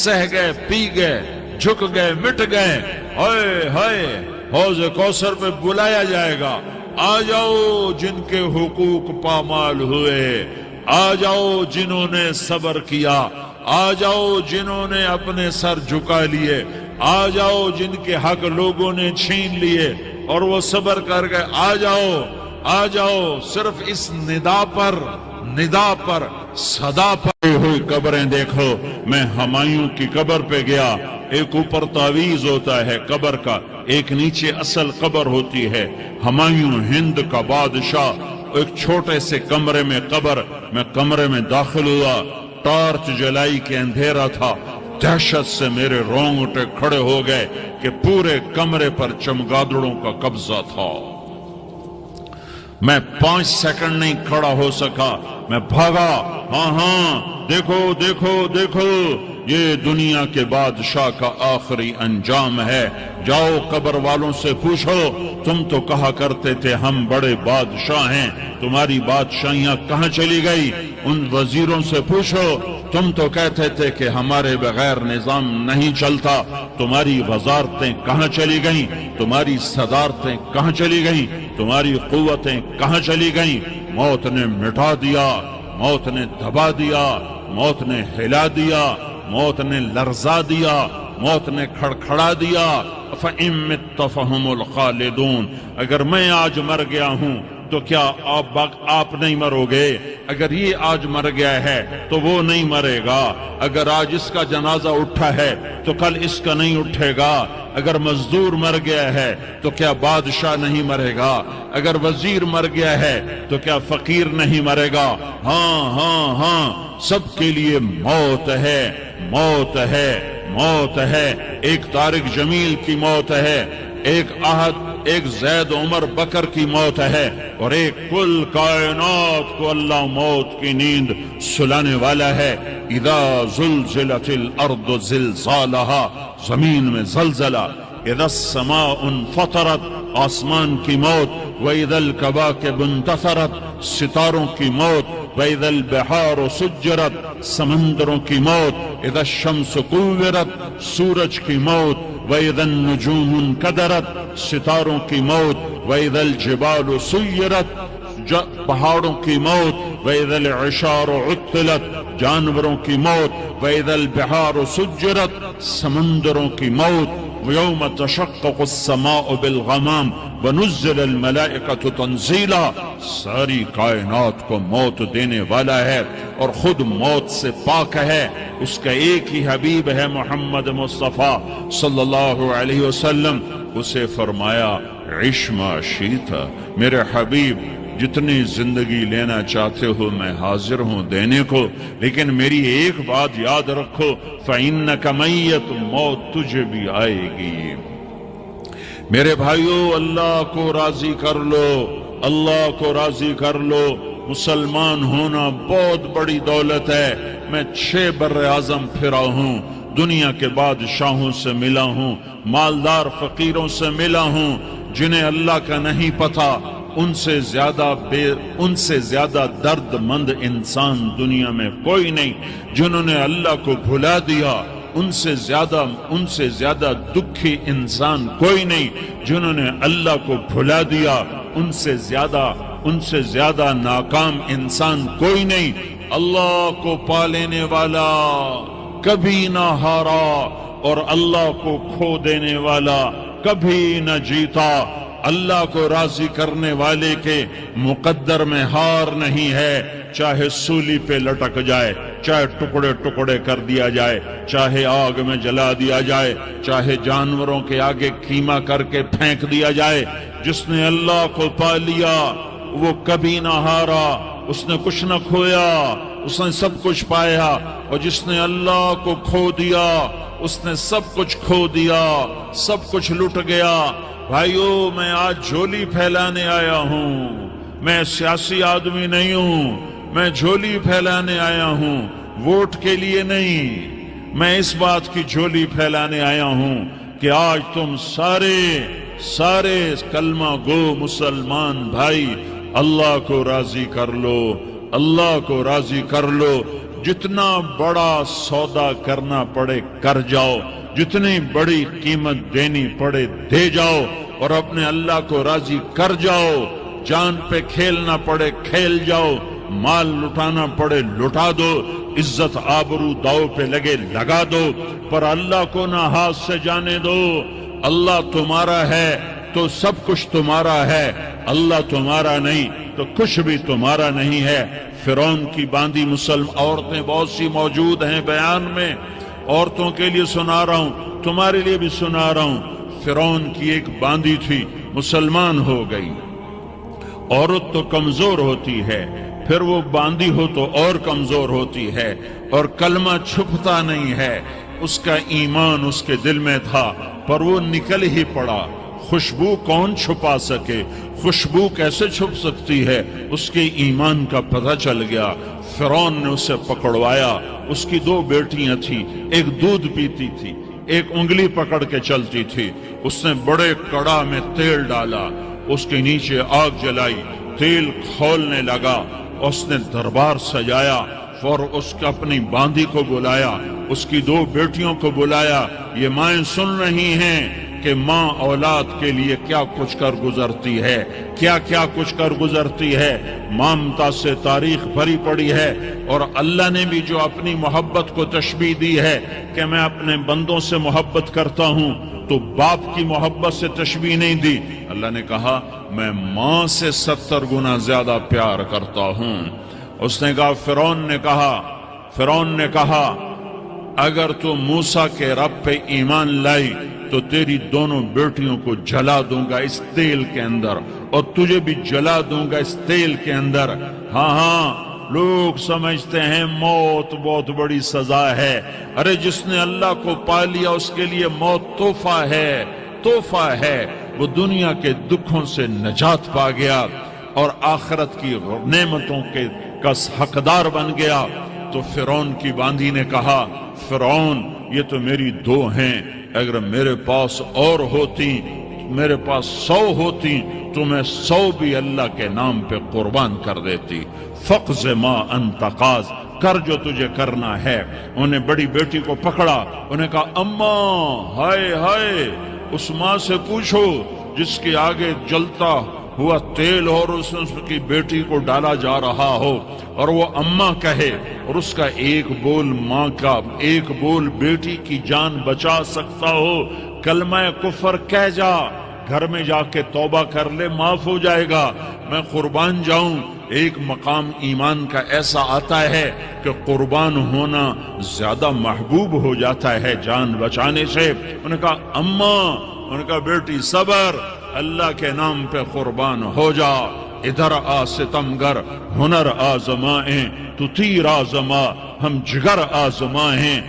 سہ گئے، پی گئے، جھک گئے، مٹ گئے، ہائے ہائے حوض کوثر پہ بلایا جائے گا، آ جاؤ جن کے حقوق پامال ہوئے، آ جاؤ جنہوں نے صبر کیا، آ جاؤ جنہوں نے اپنے سر جھکا لیے، آ جاؤ جن کے حق لوگوں نے چھین لیے اور وہ صبر کر گئے، آ جاؤ، آ جاؤ۔ صرف اس ندا پر صدا پر ہوئی قبریں دیکھو۔ میں ہمایوں کی قبر پہ گیا، ایک اوپر تعویذ ہوتا ہے قبر کا، ایک نیچے اصل قبر ہوتی ہے۔ ہمایوں ہند کا بادشاہ، ایک چھوٹے سے کمرے میں قبر، میں کمرے میں داخل ہوا، ٹارچ جلائی کے اندھیرا تھا، دہشت سے میرے رونگٹے کھڑے ہو گئے کہ پورے کمرے پر چمگادڑوں کا قبضہ تھا۔ میں 5 سیکنڈ نہیں کھڑا ہو سکا، میں بھاگا، ہاں دیکھو دیکھو دیکھو، یہ دنیا کے بادشاہ کا آخری انجام ہے۔ جاؤ قبر والوں سے پوچھو، تم تو کہا کرتے تھے ہم بڑے بادشاہ ہیں، تمہاری بادشاہیاں کہاں چلی گئی؟ ان وزیروں سے پوچھو، تم تو کہتے تھے کہ ہمارے بغیر نظام نہیں چلتا، تمہاری وزارتیں کہاں چلی گئیں؟ تمہاری صدارتیں کہاں چلی گئیں؟ تمہاری قوتیں کہاں چلی گئیں؟ موت نے مٹا دیا، موت نے دبا دیا، موت نے ہلا دیا، موت نے لرزا دیا، موت نے کھڑکھڑا دیا۔ فَإِن مِتَّ فَهُمُ الْخَالِدُونَ، اگر میں آج مر گیا ہوں تو کیا آپ نہیں مرو گے؟ اگر یہ آج مر گیا ہے تو وہ نہیں مرے گا، اگر آج اس کا جنازہ اٹھا ہے تو کل اس کا نہیں اٹھے گا، اگر مزدور مر گیا ہے تو کیا بادشاہ نہیں مرے گا، اگر وزیر مر گیا ہے تو کیا فقیر نہیں مرے گا؟ ہاں ہاں ہاں، سب کے لیے موت ہے، موت ہے، موت ہے۔ ایک طارق جمیل کی موت ہے، ایک زید عمر بکر کی موت ہے، اور ایک کل کائنات کو اللہ موت کی نیند سلانے والا ہے۔ اذا زلزلت الارض زلزالہا، زمین میں زلزلہ، اذا السماء انفطرت، آسمان کی موت، وَإِذَا الْكَوَاكِبُ انتثرت، ستاروں کی موت، وَإِذَا الْبِحَارُ سُجِّرَتْ، سمندروں کی موت، اذا الشمس كُوِّرت، سورج کی موت، وَإِذَا النُّجُومُ انْكَدَرَتْ، ستاروں کی موت، وَإِذَا الْجِبَالُ سُيِّرَتْ، پہاڑوں کی موت، وَإِذَا الْعِشَارُ عُطِّلَتْ، جانوروں کی موت، وَإِذَا الْبِحَارُ سُجِّرَتْ، سمندروں کی موت، وَيَوْمَ تَشَقَّقُ السَّمَاءُ بِالْغَمَامِ وَنُزِّلَ الْمَلَائِكَةُ تَنزِيلًا، ساری کائنات کو موت دینے والا ہے اور خود موت سے پاک ہے۔ اس کا ایک ہی حبیب ہے محمد مصطفیٰ صلی اللہ علیہ وسلم۔ اسے فرمایا عش ما شئت، میرے حبیب جتنی زندگی لینا چاہتے ہو میں حاضر ہوں دینے کو، لیکن میری ایک بات یاد رکھو، فَإِنَّكَ مَيَّتٌ، موت تجھے بھی آئے گی۔ میرے بھائیو، اللہ کو راضی کر لو، اللہ کو راضی کر لو۔ مسلمان ہونا بہت بڑی دولت ہے۔ میں 6 بر اعظم پھرا ہوں، دنیا کے بادشاہوں سے ملا ہوں، مالدار فقیروں سے ملا ہوں، جنہیں اللہ کا نہیں پتہ، ان سے زیادہ درد مند انسان دنیا میں کوئی نہیں۔ جنہوں نے اللہ کو بھلا دیا ان سے زیادہ دکھی انسان کوئی نہیں۔ جنہوں نے اللہ کو بھلا دیا ان سے زیادہ ناکام انسان کوئی نہیں۔ اللہ کو پا لینے والا کبھی نہ ہارا، اور اللہ کو کھو دینے والا کبھی نہ جیتا۔ اللہ کو راضی کرنے والے کے مقدر میں ہار نہیں ہے، چاہے سولی پہ لٹک جائے، چاہے ٹکڑے ٹکڑے کر دیا جائے، چاہے آگ میں جلا دیا جائے، چاہے جانوروں کے آگے قیمہ کر کے پھینک دیا جائے۔ جس نے اللہ کو پا لیا وہ کبھی نہ ہارا، اس نے کچھ نہ کھویا، اس نے سب کچھ پایا۔ اور جس نے اللہ کو کھو دیا اس نے سب کچھ کھو دیا، سب کچھ لٹ گیا۔ بھائیو، میں آج جھولی پھیلانے آیا ہوں، میں سیاسی آدمی نہیں ہوں، میں جھولی پھیلانے آیا ہوں، ووٹ کے لیے نہیں۔ میں اس بات کی جھولی پھیلانے آیا ہوں کہ آج تم سارے کلمہ گو مسلمان بھائی اللہ کو راضی کر لو، اللہ کو راضی کر لو۔ جتنا بڑا سودا کرنا پڑے کر جاؤ، جتنی بڑی قیمت دینی پڑے دے جاؤ، اور اپنے اللہ کو راضی کر جاؤ۔ جان پہ کھیلنا پڑے کھیل جاؤ، مال لٹانا پڑے لٹا دو، عزت آبرو داؤ پہ لگے لگا دو، پر اللہ کو نہ ہاتھ سے جانے دو۔ اللہ تمہارا ہے تو سب کچھ تمہارا ہے، اللہ تمہارا نہیں تو کچھ بھی تمہارا نہیں ہے۔ فرعون کی باندھی مسلم عورتیں بہت سی موجود ہیں بیان میں، عورتوں کے لیے سنا رہا ہوں، تمہارے لیے بھی سنا رہا ہوں۔ فرعون کی ایک باندھی تھی، مسلمان ہو گئی۔ عورت تو کمزور ہوتی ہے، پھر وہ باندھی ہو تو اور کمزور ہوتی ہے، اور کلمہ چھپتا نہیں ہے۔ اس کا ایمان اس کے دل میں تھا پر وہ نکل ہی پڑا۔ خوشبو کون چھپا سکے، خوشبو کیسے چھپ سکتی ہے؟ اس کے ایمان کا پتہ چل گیا۔ فرعون نے اسے پکڑوایا۔ اس کی 2 بیٹیاں تھیں، ایک دودھ پیتی تھی، ایک انگلی پکڑ کے چلتی تھی۔ اس نے بڑے کڑا میں تیل ڈالا، اس کے نیچے آگ جلائی، تیل کھولنے لگا، اس نے دربار سجایا، اور اس کا اپنی باندھی کو بلایا، اس کی 2 بیٹیوں کو بلایا۔ یہ مائیں سن رہی ہیں کہ ماں اولاد کے لیے کیا کچھ کر گزرتی ہے، کیا کچھ کر گزرتی ہے۔ مامتا سے تاریخ بھری پڑی ہے، اور اللہ نے بھی جو اپنی محبت کو تشبیہ دی ہے کہ میں اپنے بندوں سے محبت کرتا ہوں، تو باپ کی محبت سے تشبیہ نہیں دی۔ اللہ نے کہا میں ماں سے 70 گنا زیادہ پیار کرتا ہوں۔ اس نے کہا فرعون نے کہا اگر تو موسیٰ کے رب پہ ایمان لائی تو تیری دونوں بیٹیوں کو جلا دوں گا اس تیل کے اندر، اور تجھے بھی جلا دوں گا اس تیل کے اندر۔ ہاں لوگ سمجھتے ہیں موت بہت بڑی سزا ہے، ارے جس نے اللہ کو پا لیا اس کے لیے موت تحفہ ہے، وہ دنیا کے دکھوں سے نجات پا گیا اور آخرت کی نعمتوں کے کا حقدار بن گیا۔ تو فرعون کی باندی نے کہا فرعون یہ تو میری 2 ہیں، اگر میرے پاس اور ہوتی، میرے پاس 100 ہوتی تو میں 100 بھی اللہ کے نام پہ قربان کر دیتی۔ فقض ما انت قاض، کر جو تجھے کرنا ہے۔ انہیں بڑی بیٹی کو پکڑا، انہیں کہا اماں ہائے اس ماں سے پوچھو جس کے آگے جلتا ہوا تیل اور اس کی بیٹی کو ڈالا جا رہا ہو اور وہ اماں کہے، اور اس کا ایک بول ماں کا، ایک بول بیٹی کی جان بچا سکتا ہو، کلمہ کفر کہہ جا، گھر میں جا کے توبہ کر لے، معاف ہو جائے گا، میں قربان جاؤں۔ ایک مقام ایمان کا ایسا آتا ہے کہ قربان ہونا زیادہ محبوب ہو جاتا ہے جان بچانے سے۔ انہوں نے کہا اماں، انہوں نے کہا بیٹی صبر، اللہ کے نام پہ قربان ہو جا۔ ادھر آ ستمگر ہنر آزمائیں، تو تیر آزما ہم جگر آزمائیں،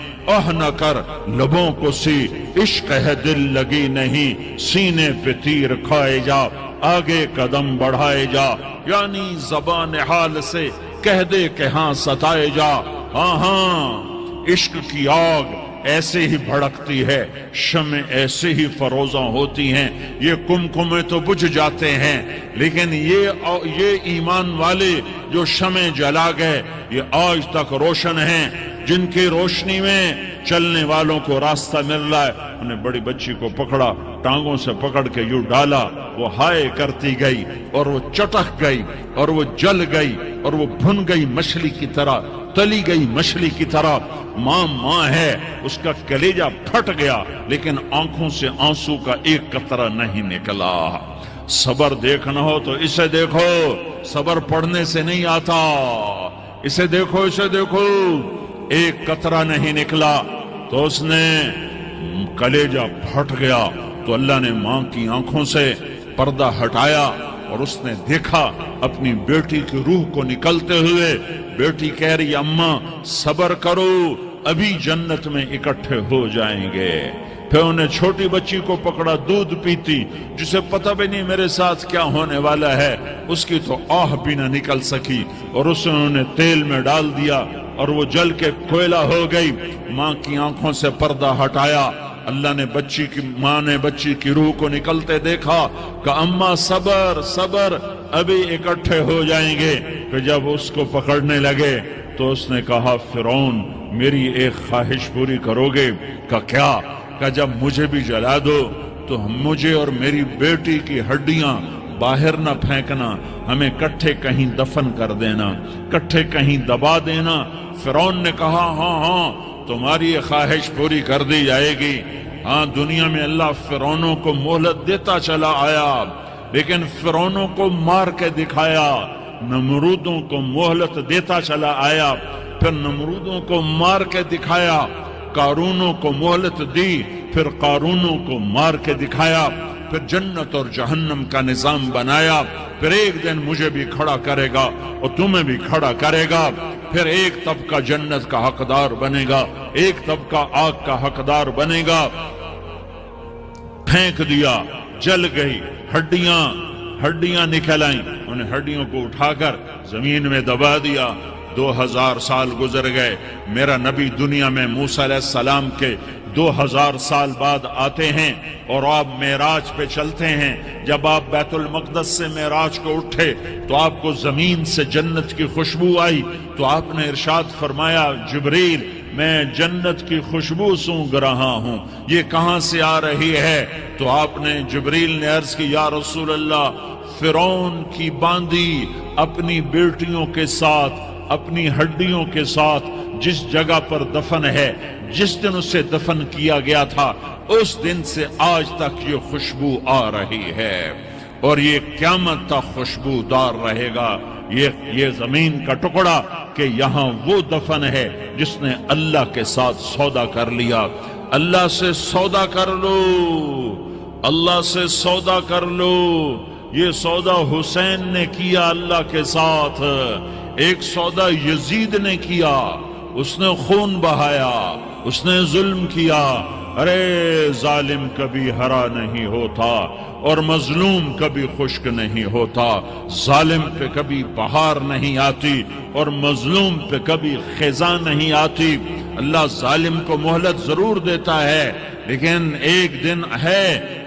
نہ کر لبوں کو سی عشق ہے دل لگی نہیں، سینے پہ تیر کھائے جا آگے قدم بڑھائے جا، یعنی زبان حال سے کہہ دے کہ ہاں ستائے جا۔ ہاں عشق کی آگ ایسے ہی بھڑکتی ہے، شمع ایسے ہی فروزاں ہوتی ہیں، یہ کمکمے تو بجھ جاتے ہیں، لیکن یہ ایمان والے جو شمع جلا گئے یہ آج تک روشن ہیں، جن کی روشنی میں چلنے والوں کو راستہ مل رہا ہے۔ انہیں بڑی بچی کو پکڑا، ٹانگوں سے پکڑ کے یوں ڈالا، وہ ہائے کرتی گئی اور وہ چٹک گئی اور وہ جل گئی اور وہ بھن گئی مچھلی کی طرح، تلی گئی مچھلی کی طرح۔ ماں ہے، اس کا کلیجہ پھٹ گیا لیکن آنکھوں سے آنسو کا ایک قطرہ نہیں نکلا۔ صبر دیکھنا ہو تو اسے دیکھو، صبر پڑھنے سے نہیں آتا، اسے دیکھو ایک قطرہ نہیں نکلا تو اس نے کلیجہ پھٹ گیا۔ تو اللہ نے ماں کی آنکھوں سے پردہ ہٹایا اور اس نے دیکھا اپنی بیٹی کی روح کو نکلتے ہوئے۔ بیٹی کہہ رہی اماں صبر کرو، ابھی جنت میں اکٹھے ہو جائیں گے۔ پھر انہیں چھوٹی بچی کو پکڑا، دودھ پیتی، جسے پتہ بھی نہیں میرے ساتھ کیا ہونے والا ہے، اس کی تو آہ بھی نہ نکل سکی، اور اسے انہوں نے تیل میں ڈال دیا اور وہ جل کے کوئلہ ہو گئی۔ ماں کی آنکھوں سے پردہ ہٹایا، اللہ نے ماں نے بچی کی روح کو نکلتے دیکھا کہ اماں صبر ابھی اکٹھے ہو جائیں گے۔ پھر جب اس کو پکڑنے لگے تو اس نے کہا فرعون میری ایک خواہش پوری کرو گے؟ کیا؟ کہ جب مجھے بھی جلا دو تو مجھے اور میری بیٹی کی ہڈیاں باہر نہ پھینکنا، ہمیں کٹھے کہیں دفن کر دینا، کٹھے کہیں دبا دینا۔ فرعون نے کہا ہاں تمہاری یہ خواہش پوری کر دی جائے گی۔ ہاں دنیا میں اللہ فرعونوں کو مہلت دیتا چلا آیا، لیکن فرعونوں کو مار کے دکھایا، نمرودوں کو مہلت دیتا چلا آیا، پھر نمرودوں کو مار کے دکھایا، قارونوں کو مہلت دی، پھر قارونوں کو مار کے دکھایا، پھر جنت اور جہنم کا نظام بنایا، پھر ایک دن مجھے بھی کھڑا کرے گا اور تمہیں بھی کھڑا کرے گا، پھر ایک طبقہ جنت کا حقدار بنے گا، ایک طبقہ آگ کا حقدار بنے گا۔ پھینک دیا، جل گئی، ہڈیاں نکل آئیں، انہیں ہڈیوں کو اٹھا کر زمین میں دبا دیا۔ 2000 سال گزر گئے، میرا نبی دنیا میں موسیٰ علیہ السلام کے 2000 سال بعد آتے ہیں اور آپ معراج پہ چلتے ہیں۔ جب آپ بیت المقدس سے معراج کو اٹھے تو آپ کو زمین سے جنت کی خوشبو آئی، تو آپ نے ارشاد فرمایا جبریل میں جنت کی خوشبو سونگھ رہا ہوں، یہ کہاں سے آ رہی ہے؟ تو آپ نے جبریل نے عرض کی یا رسول اللہ فرعون کی باندی اپنی بیٹیوں کے ساتھ، اپنی ہڈیوں کے ساتھ جس جگہ پر دفن ہے، جس دن اسے دفن کیا گیا تھا اس دن سے آج تک یہ خوشبو آ رہی ہے، اور یہ قیامت تک خوشبودار رہے گا۔ یہ زمین کا ٹکڑا کہ یہاں وہ دفن ہے جس نے اللہ کے ساتھ سودا کر لیا۔ اللہ سے سودا کر لو، اللہ سے سودا کر لو۔ یہ سودا حسین نے کیا اللہ کے ساتھ، ایک سودا یزید نے کیا، اس نے خون بہایا، اس نے ظلم کیا۔ ارے ظالم کبھی ہرا نہیں ہوتا اور مظلوم کبھی خشک نہیں ہوتا، ظالم پہ کبھی بہار نہیں آتی اور مظلوم پہ کبھی خزاں نہیں آتی۔ اللہ ظالم کو مہلت ضرور دیتا ہے، لیکن ایک دن ہے